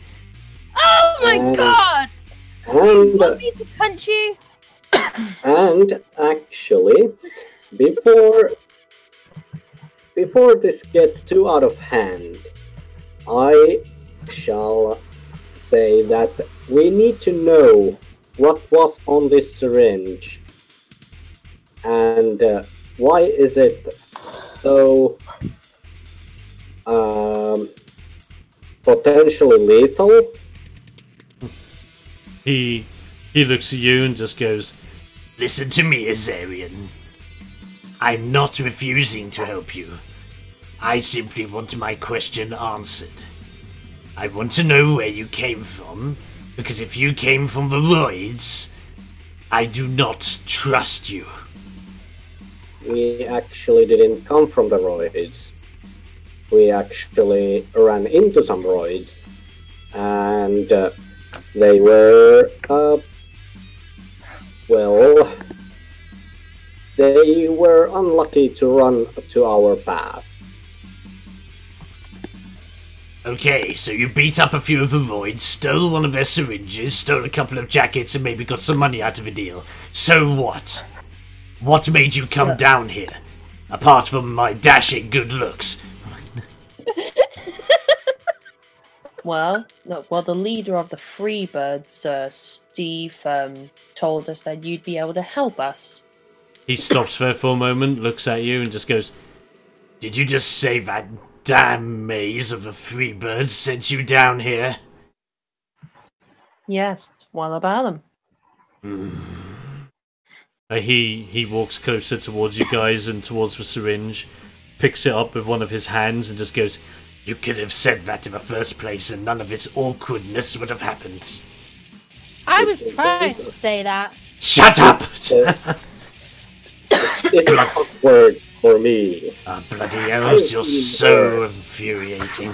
Oh my god! And, You want me to punch you? and actually, before this gets too out of hand, I shall say that we need to know what was on this syringe and why is it so potentially lethal. He looks at you and just goes, "Listen to me, Azarian. I'm not refusing to help you. I simply want my question answered. I want to know where you came from, because if you came from the ROIDZ, I do not trust you." We actually didn't come from the ROIDZ. We actually ran into some ROIDZ, and they were, well, they were unlucky to run to our path. Okay, so you beat up a few of the ROIDZ, stole one of their syringes, stole a couple of jackets, and maybe got some money out of a deal. So what? What made you come down here? Apart from my dashing good looks. Well, the leader of the Freebirds, Steve, told us that you'd be able to help us. He stops there for a moment, looks at you, and just goes, "Did you just say that damn maze of the Freebirds sent you down here?" Yes, what about them? He walks closer towards you guys and towards the syringe, picks it up with one of his hands, and just goes, "You could have said that in the first place, and none of its awkwardness would have happened." I was trying to say that. Shut up! This is a word for me. Bloody elves, you're so infuriating.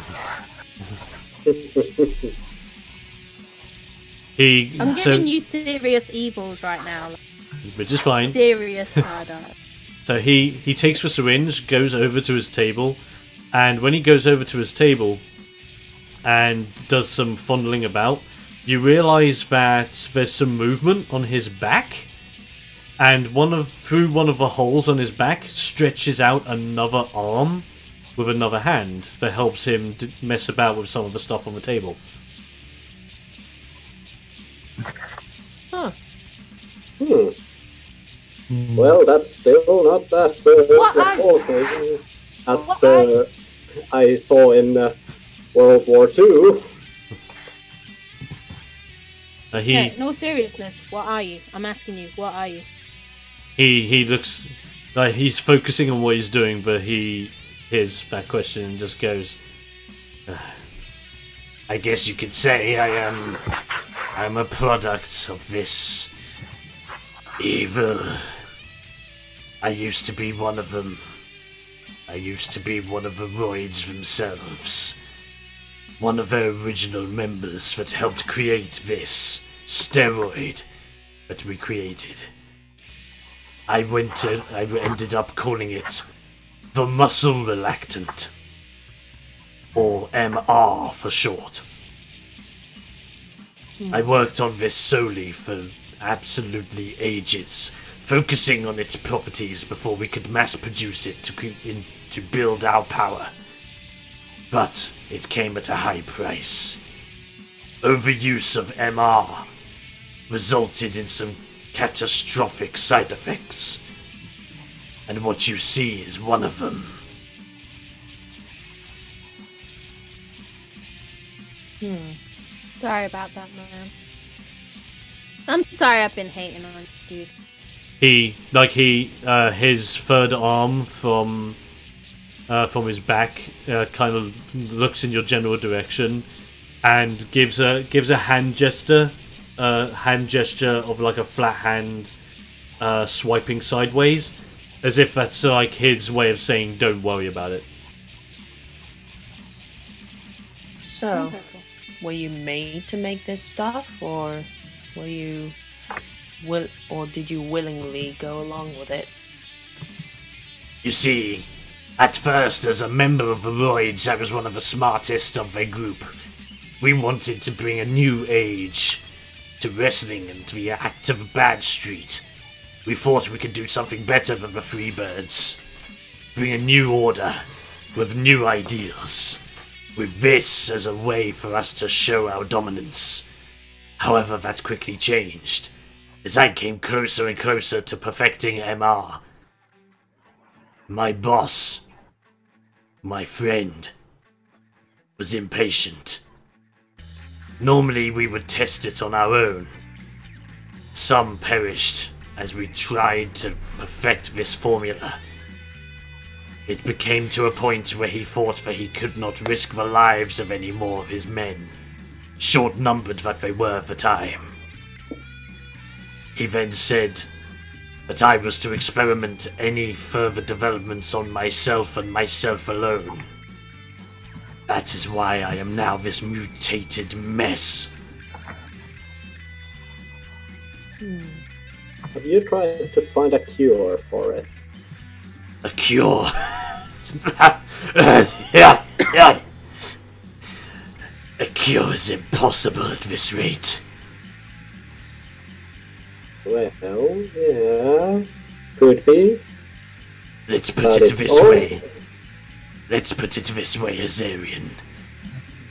I'm giving you serious evils right now. Which is fine. Serious side-eye. So he takes the syringe, goes over to his table, and when he goes over to his table and does some fondling about, you realise that there's some movement on his back, and through one of the holes on his back stretches out another arm with another hand that helps him mess about with some of the stuff on the table. Huh. Well, that's still not as awesome as I saw in World War II. No seriousness, what are you? I'm asking you, what are you? He looks like he's focusing on what he's doing, but he hears that question and just goes, "I guess you could say I'm a product of this evil. I used to be one of them. I used to be one of the ROIDZ themselves. One of their original members that helped create this steroid that we created. I ended up calling it the muscle relactant, or MR for short. I worked on this solely for absolutely ages, focusing on its properties before we could mass produce it to build our power. But it came at a high price. Overuse of MR resulted in some catastrophic side effects, and what you see is one of them." Sorry about that, man. I'm sorry I've been hating on you, dude. His third arm from his back kind of looks in your general direction and gives a hand gesture of like a flat hand swiping sideways, as if that's like his way of saying don't worry about it. So, were you made to make this stuff, or did you willingly go along with it? You see, at first, as a member of the ROIDZ, I was one of the smartest of their group. We wanted to bring a new age to wrestling and to the act of Badstreet. We thought we could do something better than the Freebirds. Bring a new order, with new ideals. With this as a way for us to show our dominance. However, that quickly changed, as I came closer and closer to perfecting MR. My boss, my friend, was impatient. Normally we would test it on our own. Some perished as we tried to perfect this formula. It became to a point where he thought that he could not risk the lives of any more of his men, short-numbered that they were at the time. He then said that I was to experiment any further developments on myself and myself alone. That is why I am now this mutated mess. Have you tried to find a cure for it? A cure? Yeah. cure is impossible at this rate. Well, yeah, could be. Let's put it this way. Let's put it this way, Azarian.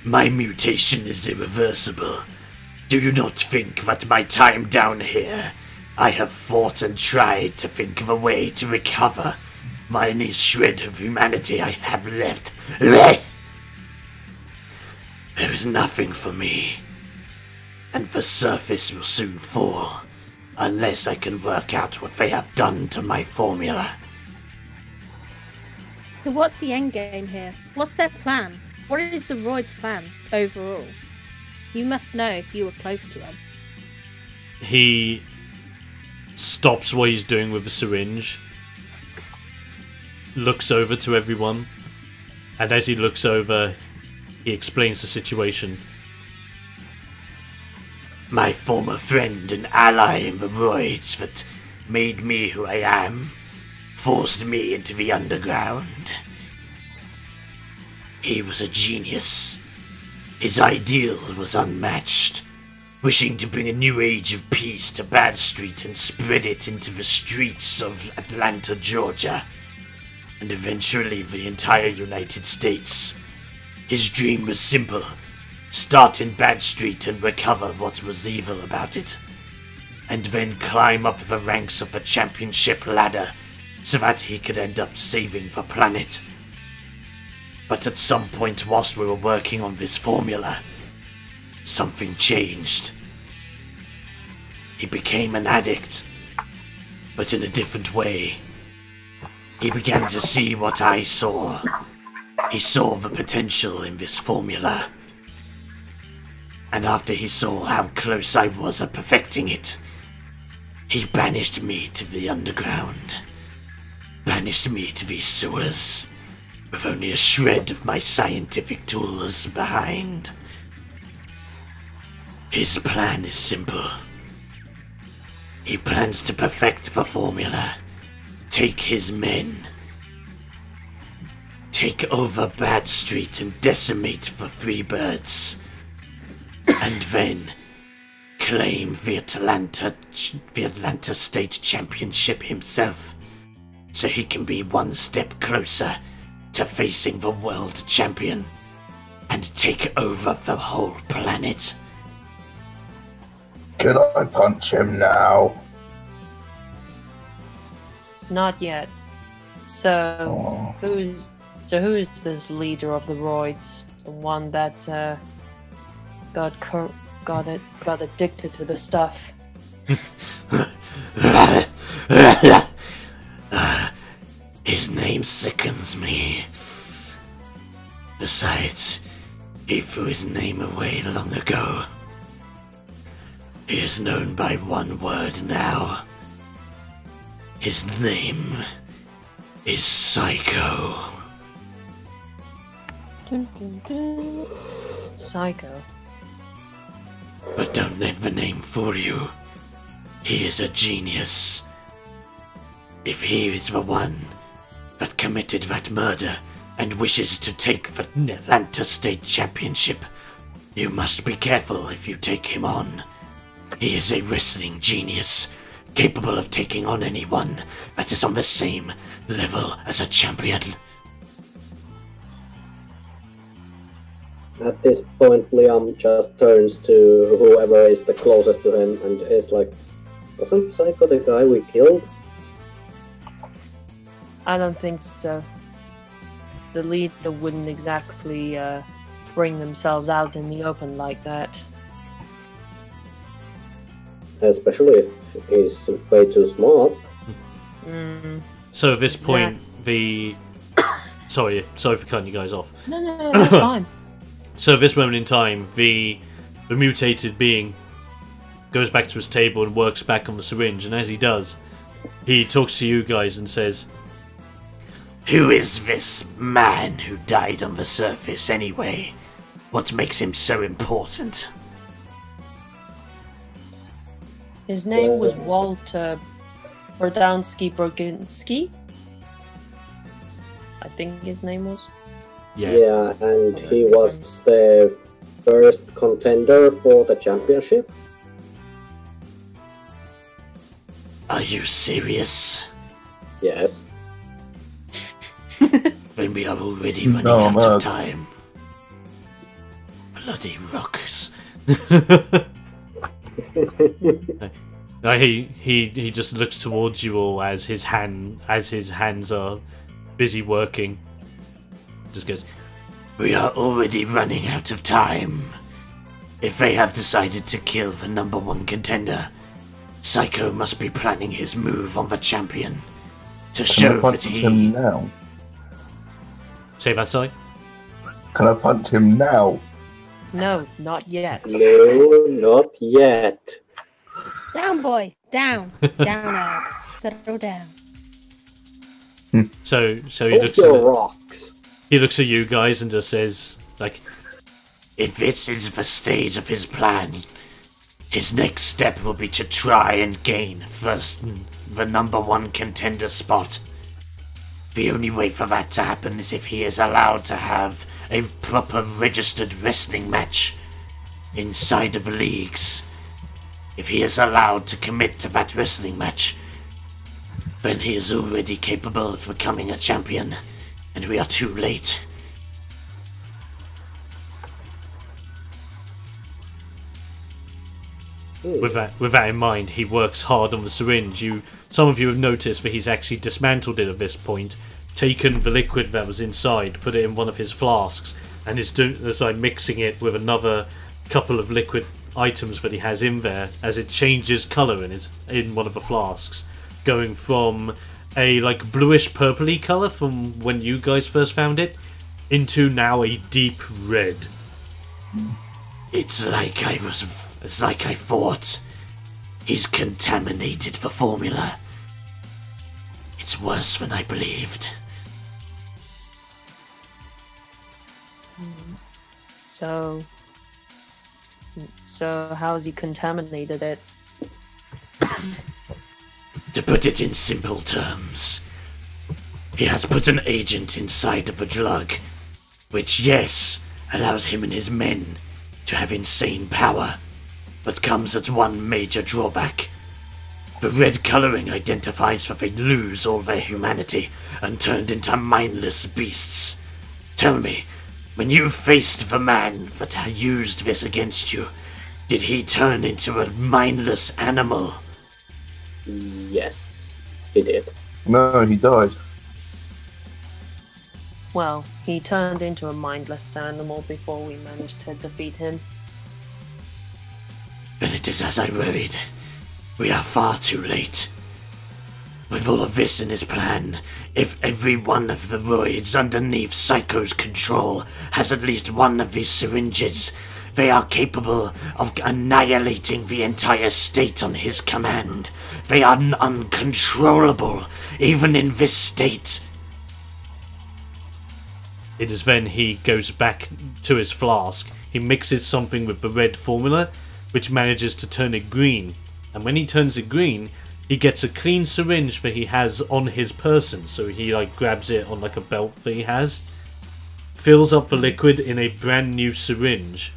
My mutation is irreversible. Do you not think that my time down here, I have fought and tried to think of a way to recover my only shred of humanity I have left? There is nothing for me, and the surface will soon fall, unless I can work out what they have done to my formula. So what's the end game here? What's their plan? What is the ROIDZ plan overall? You must know if you were close to him. He stops what he's doing with the syringe, looks over to everyone, and as he looks over, he explains the situation. My former friend and ally in the ROIDZ that made me who I am, forced me into the underground. He was a genius. His ideal was unmatched, wishing to bring a new age of peace to Badstreet and spread it into the streets of Atlanta, Georgia, and eventually the entire United States. His dream was simple: start in Badstreet and recover what was evil about it, and then climb up the ranks of the championship ladder so that he could end up saving the planet. But at some point whilst we were working on this formula, something changed. He became an addict, but in a different way. He began to see what I saw. He saw the potential in this formula. And after he saw how close I was at perfecting it, he banished me to the underground. Banished me to these sewers, with only a shred of my scientific tools behind. His plan is simple. He plans to perfect the formula, take his men, take over Badstreet and decimate the Freebirds, and then claim the Atlanta State Championship himself, so he can be one step closer to facing the world champion and take over the whole planet. Can I punch him now? Not yet. So who's this leader of the ROIDZ? The one that got addicted to the stuff. His name sickens me. Besides, he threw his name away long ago. He is known by one word now. His name is Psycho. Psycho. But don't let the name fool you. He is a genius. If he is the one that committed that murder and wishes to take the Atlanta State Championship, you must be careful if you take him on. He is a wrestling genius, capable of taking on anyone that is on the same level as a champion. At this point, Liam just turns to whoever is the closest to him and is like, wasn't Psycho the guy we killed? I don't think so. The leader wouldn't exactly bring themselves out in the open like that. Especially if he's way too smart. So at this point, the... Sorry for cutting you guys off. No, that's fine. So at this moment in time, the mutated being goes back to his table and works back on the syringe, and as he does, he talks to you guys and says, "Who is this man who died on the surface anyway? What makes him so important?" His name was Walter Brodansky. I think his name was. Yeah, and he was the first contender for the championship. Are you serious? Yes. When we are already running out of time. Bloody rocks. He just looks towards you all as his hands are busy working. Just goes, we are already running out of time. If they have decided to kill the #1 contender, Psycho must be planning his move on the champion to show that he... Can I punch him now? Say that, sorry? Can I punch him now? No, not yet. No, not yet. Down, boy. Down. Down now. Settle down. So he looks at you guys and just says, like, if this is the stage of his plan, his next step will be to try and gain first the #1 contender spot. The only way for that to happen is if he is allowed to have a proper registered wrestling match inside of the leagues. If he is allowed to commit to that wrestling match, then he is already capable of becoming a champion, and we are too late. With that in mind, he works hard on the syringe. Some of you have noticed that he's actually dismantled it at this point, taken the liquid that was inside, put it in one of his flasks, and is mixing it with another couple of liquid items that he has in there as it changes colour in one of the flasks, going from a like bluish purpley colour from when you guys first found it into now a deep red. It's like I thought. He's contaminated the formula. It's worse than I believed. So how's he contaminated it? To put it in simple terms, he has put an agent inside of a drug, which, yes, allows him and his men to have insane power, but comes at one major drawback. The red colouring identifies that they lose all their humanity and turned into mindless beasts. Tell me, when you faced the man that used this against you, did he turn into a mindless animal? Yes, he did. No, he died. Well, he turned into a mindless animal before we managed to defeat him. Then it is as I worried. We are far too late. With all of this in his plan, if every one of the ROIDZ underneath Psycho's control has at least one of these syringes, they are capable of annihilating the entire state on his command. They are uncontrollable, even in this state. It is then he goes back to his flask. He mixes something with the red formula, which manages to turn it green. And when he turns it green, he gets a clean syringe that he has on his person. So he like grabs it on like a belt that he has, fills up the liquid in a brand new syringe,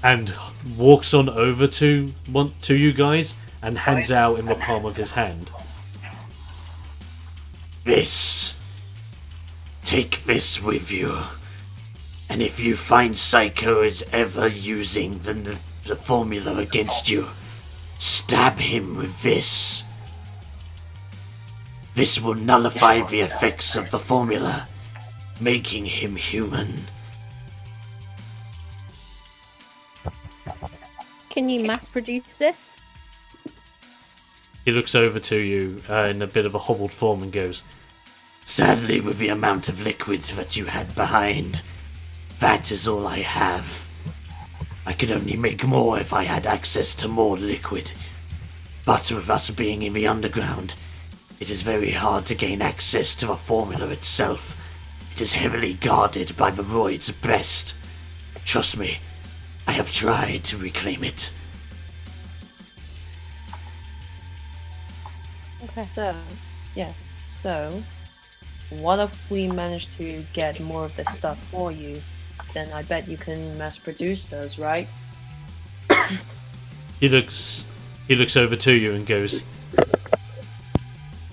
and walks on over to you guys and hands out in the palm of his hand. This. Take this with you. And if you find Psycho is ever using the formula against you, stab him with this. This will nullify the effects of the formula, making him human. Can you mass produce this? He looks over to you in a bit of a hobbled form and goes, Sadly, with the amount of liquid that you had behind, that is all I have. I could only make more if I had access to more liquid. But with us being in the underground, it is very hard to gain access to the formula itself. It is heavily guarded by the ROIDZ best. Trust me, I have tried to reclaim it. Okay. So, what if we manage to get more of this stuff for you, then I bet you can mass produce those, right? He looks over to you and goes,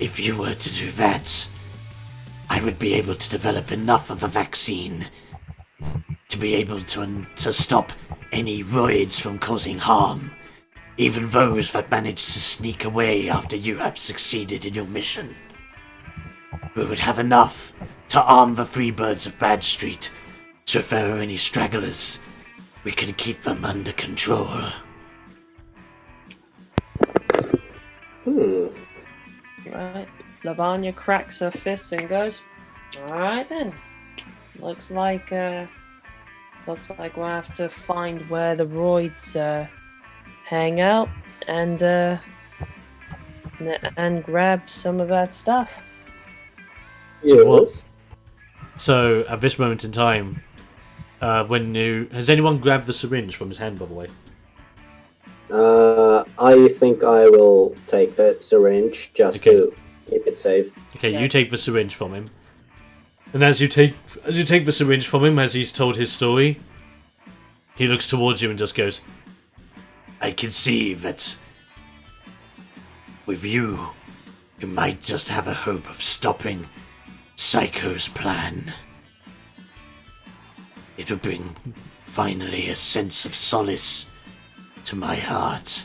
If you were to do that, I would be able to develop enough of a vaccine to be able to stop any ROIDZ from causing harm, even those that manage to sneak away after you have succeeded in your mission. We would have enough to arm the Freebirds of Badstreet, so if there are any stragglers, we can keep them under control. Right. Lavanya cracks her fists and goes, "Alright then. Looks like we'll have to find where the ROIDZ hang out and grab some of that stuff." Yes. So at this moment in time, has anyone grabbed the syringe from his hand, by the way? I think I will take the syringe just to keep it safe. Okay, yes. You take the syringe from him. And as you take the syringe from him, as he's told his story, he looks towards you and just goes, I can see that with you might just have a hope of stopping Psycho's plan. It would bring finally a sense of solace to my heart.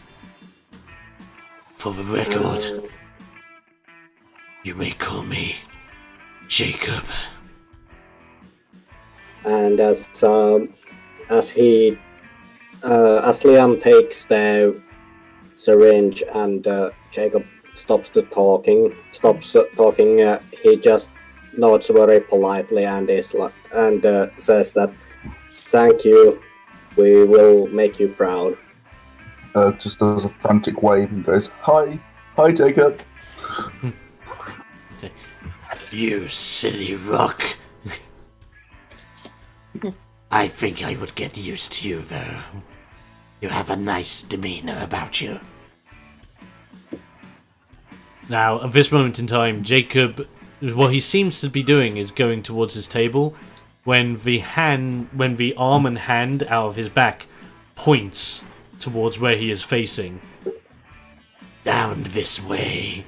For the record, you may call me Jacob. And as Liam takes the syringe and Jacob stops talking, he just nods very politely and says that, "Thank you, we will make you proud." Just does a frantic wave and goes, "Hi, Jacob." You silly rock. I think I would get used to you, though. You have a nice demeanor about you. Now, at this moment in time, Jacob, what he seems to be doing is going towards his table when the arm and hand out of his back points towards where he is facing. Down this way.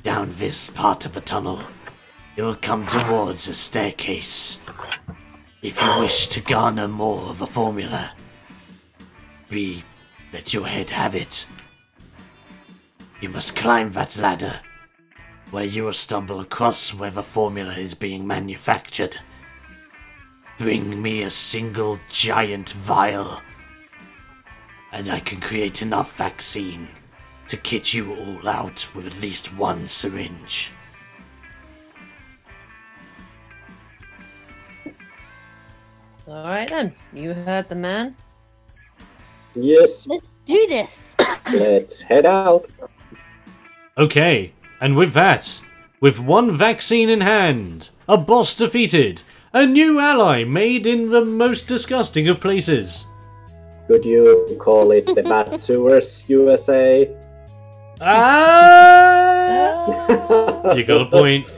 Down this part of the tunnel. You will come towards a staircase. If you wish to garner more of a formula, let your head have it. You must climb that ladder, where you will stumble across where the formula is being manufactured. Bring me a single giant vial, and I can create enough vaccine to kit you all out with at least one syringe. Alright then, you heard the man. Yes. Let's do this. Let's head out. Okay, and with that, with one vaccine in hand, a boss defeated, a new ally made in the most disgusting of places. Could you call it the Bat Sewers USA? Ah! You got a point.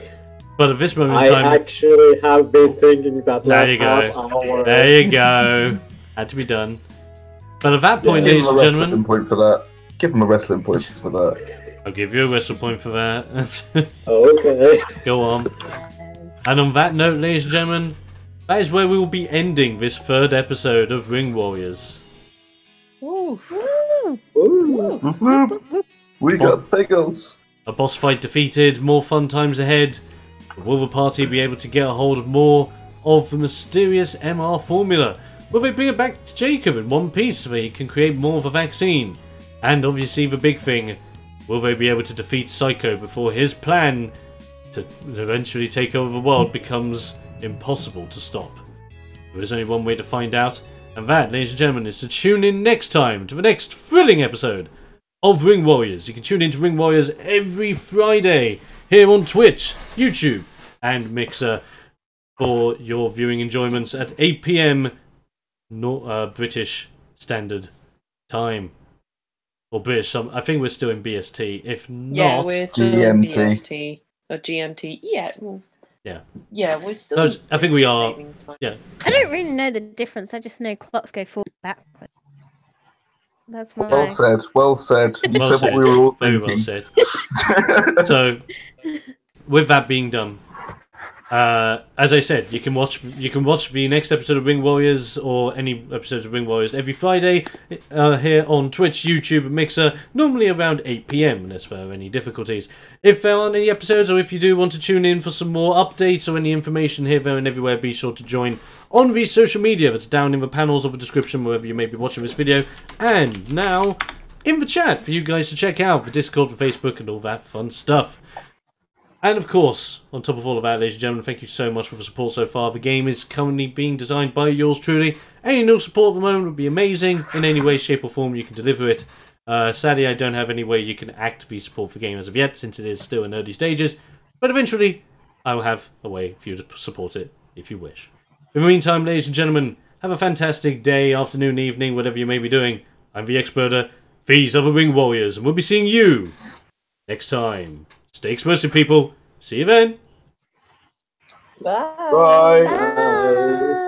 But at this moment in time, I actually have been thinking that last half hour. There you go. Had to be done. But at that point, ladies and gentlemen, point for that. Give him a wrestling point for that. I'll give you a wrestle point for that. Okay. Go on. And on that note, ladies and gentlemen, that is where we will be ending this third episode of Ring Warriors. Ooh. We got pickles. A boss fight defeated, more fun times ahead. Will the party be able to get a hold of more of the mysterious MR formula? Will they bring it back to Jacob in one piece so that he can create more of a vaccine? And obviously the big thing, will they be able to defeat Psycho before his plan to eventually take over the world becomes impossible to stop? There is only one way to find out, and that, ladies and gentlemen, is to tune in next time to the next thrilling episode of Ring Warriors. You can tune in to Ring Warriors every Friday here on Twitch, YouTube, and Mixer for your viewing enjoyments at 8 PM British Standard Time. Or British, I think we're still in BST. If not, yeah, we're still GMT. in BST or GMT. Yeah, Yeah. Yeah, we're still. No, I think we are. saving time. Yeah. I don't really know the difference. I just know clocks go forward backwards. That's my. Well said. Well said. You Well said what we were all Very thinking. well said. So, with that being done, as I said, you can watch the next episode of Ring Warriors or any episodes of Ring Warriors every Friday here on Twitch, YouTube, and Mixer, normally around 8 PM, unless there are any difficulties. If there aren't any episodes, or if you do want to tune in for some more updates or any information here, there, and everywhere, be sure to join on the social media that's down in the panels of the description wherever you may be watching this video, and now in the chat for you guys to check out the Discord, the Facebook, and all that fun stuff. And of course, on top of all of that, ladies and gentlemen, thank you so much for the support so far. The game is currently being designed by yours truly. Any new support at the moment would be amazing. In any way, shape or form you can deliver it. Sadly, I don't have any way you can actively support the game as of yet, since it is still in early stages. But eventually, I will have a way for you to support it, if you wish. In the meantime, ladies and gentlemen, have a fantastic day, afternoon, evening, whatever you may be doing. I'm the Experter. These are the Ring Warriors, and we'll be seeing you next time. Stay explosive, people. See you then. Bye. Bye. Bye.